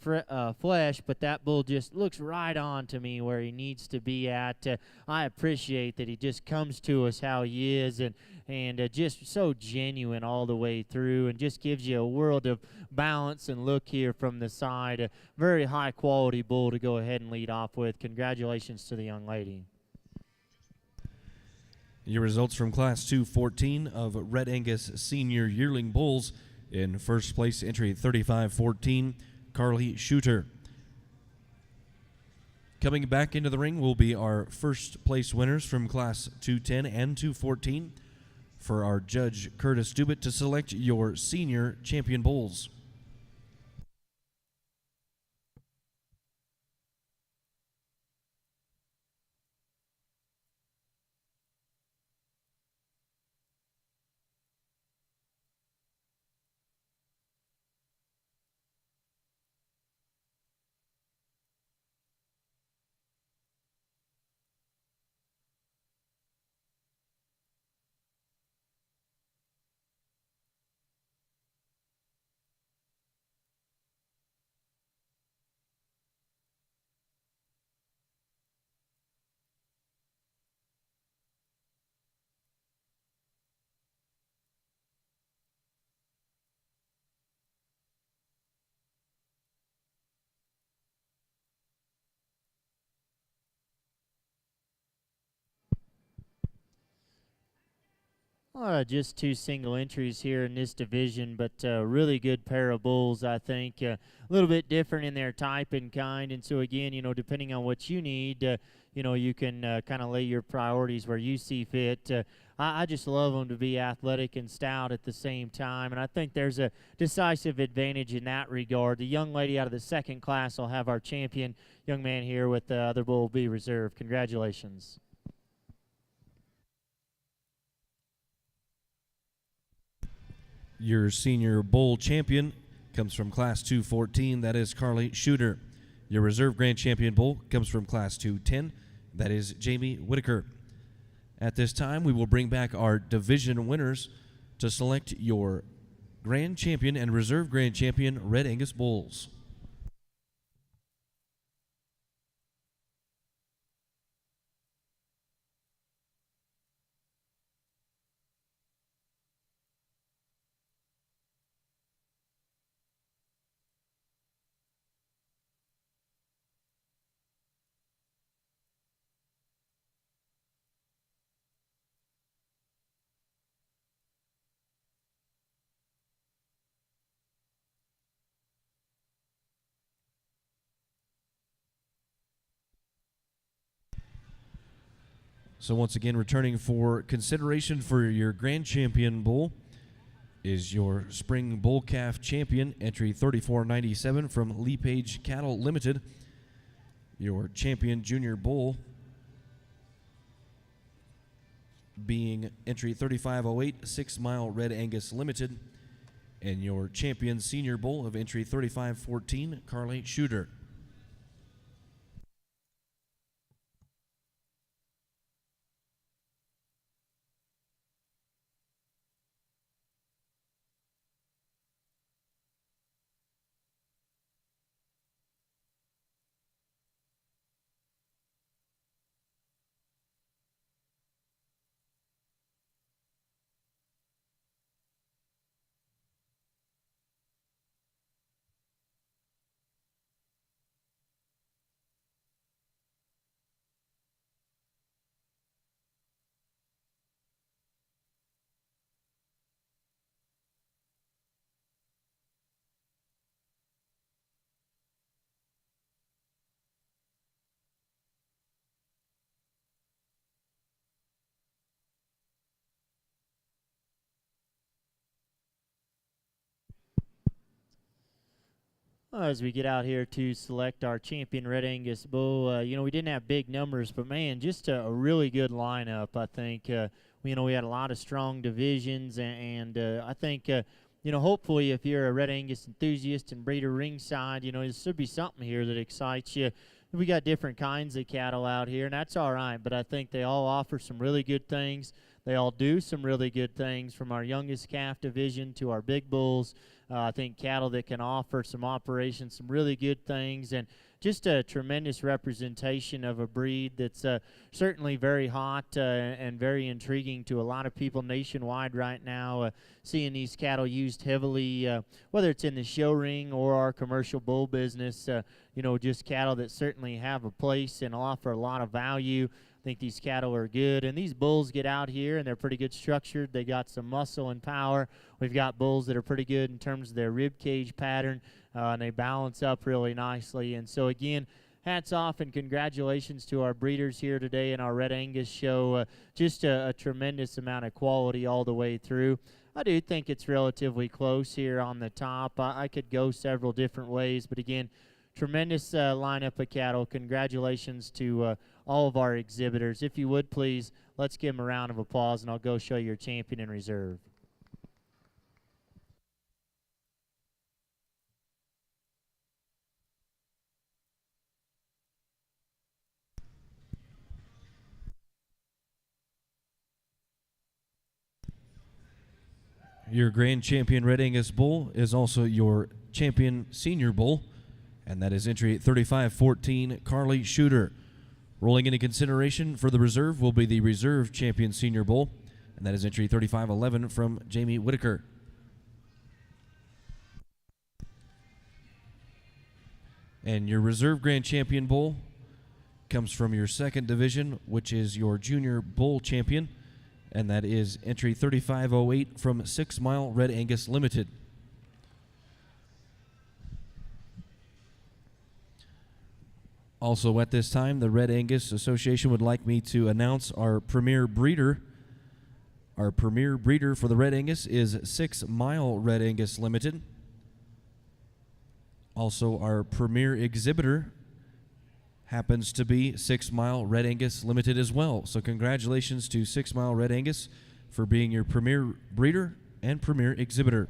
S4: flesh, but that bull just looks right on to me where he needs to be at. I appreciate that he just comes to us how he is and just so genuine all the way through and just gives you a world of balance and look here from the side. A very high-quality bull to go ahead and lead off with. Congratulations to the young lady.
S1: Your results from Class 214 of Red Angus Senior Yearling Bulls. In first place, entry 3514, Carly Shooter. Coming back into the ring will be our first place winners from Class 210 and 214 for our judge, Curtis Dubit, to select your senior champion bulls.
S4: Just 2 single entries here in this division, but really good pair of bulls, I think. A little bit different in their type and kind, and so again, depending on what you need, you can kind of lay your priorities where you see fit. I just love them to be athletic and stout at the same time, and I think there's a decisive advantage in that regard. The young lady out of the second class will have our champion. Young man here with the other bull will be reserved. Congratulations.
S1: Your senior bull champion comes from Class 214. That is Carly Shooter. Your reserve grand champion bull comes from Class 210. That is Jamie Whitaker. At this time, we will bring back our division winners to select your grand champion and reserve grand champion Red Angus bulls. So once again, returning for consideration for your grand champion bull is your spring bull calf champion, entry 3497 from Lee Page Cattle Limited. Your champion junior bull being entry 3508, 6 Mile Red Angus Limited, and your champion senior bull of entry 3514, Carly Shooter.
S4: As we get out here to select our champion Red Angus bull, we didn't have big numbers, but man, just a really good lineup. I think we had a lot of strong divisions, and I think hopefully if you're a Red Angus enthusiast and breeder ringside, there should be something here that excites you. We got different kinds of cattle out here, and that's all right, but I think they all offer some really good things. They all do some really good things, from our youngest calf division to our big bulls. I think cattle that can offer some operations, some really good things, and just a tremendous representation of a breed that's certainly very hot and very intriguing to a lot of people nationwide right now. Seeing these cattle used heavily, whether it's in the show ring or our commercial bull business, just cattle that certainly have a place and offer a lot of value. I think these cattle are good, and these bulls get out here and they're pretty good structured. They got some muscle and power. We've got bulls that are pretty good in terms of their rib cage pattern, and they balance up really nicely. And so again, hats off and congratulations to our breeders here today in our Red Angus show. Just a tremendous amount of quality all the way through. I do think it's relatively close here on the top. I could go several different ways, but again, tremendous lineup of cattle. Congratulations to all of our exhibitors. If you would, please, let's give them a round of applause, and I'll go show you your champion in reserve.
S1: Your grand champion Red Angus bull is also your champion senior bull, and that is entry 3514, Carly Shooter. Rolling into consideration for the reserve will be the reserve champion senior bull, and that is entry 3511 from Jamie Whitaker. And your reserve grand champion bull comes from your second division, which is your junior bull champion, and that is entry 3508 from 6 Mile Red Angus Limited. Also at this time, the Red Angus Association would like me to announce our premier breeder. Our premier breeder for the Red Angus is 6 Mile Red Angus Limited. Also, our premier exhibitor happens to be 6 Mile Red Angus Limited as well. So congratulations to 6 Mile Red Angus for being your premier breeder and premier exhibitor.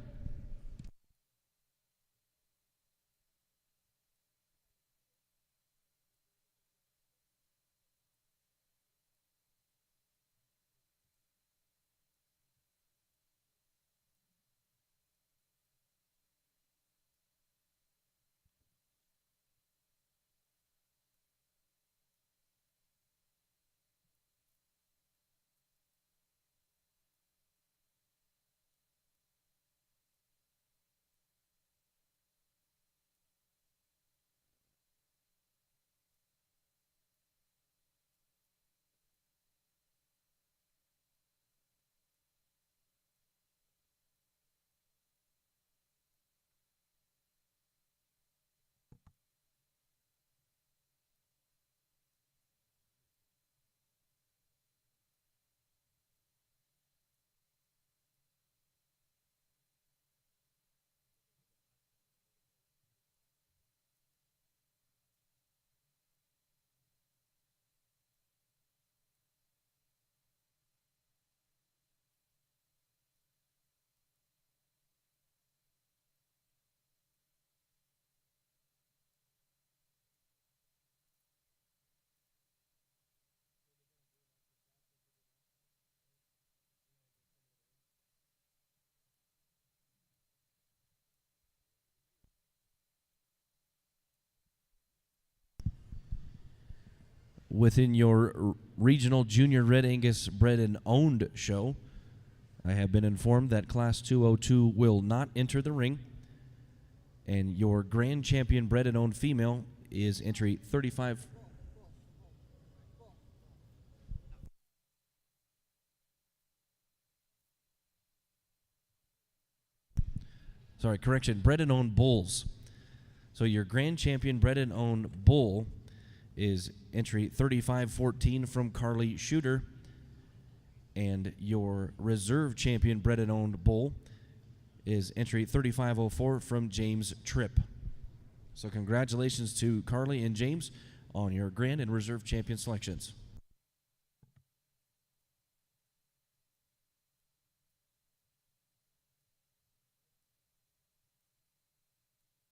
S1: Within your regional junior Red Angus bred and owned show, I have been informed that Class 202 will not enter the ring, and your grand champion bred and owned female is entry 35. Sorry, correction, bred and owned bulls. So your grand champion bred and owned bull is entry 3514 from Carly Shooter, and your reserve champion bred and owned bull is entry 3504 from James Tripp. So congratulations to Carly and James on your grand and reserve champion selections.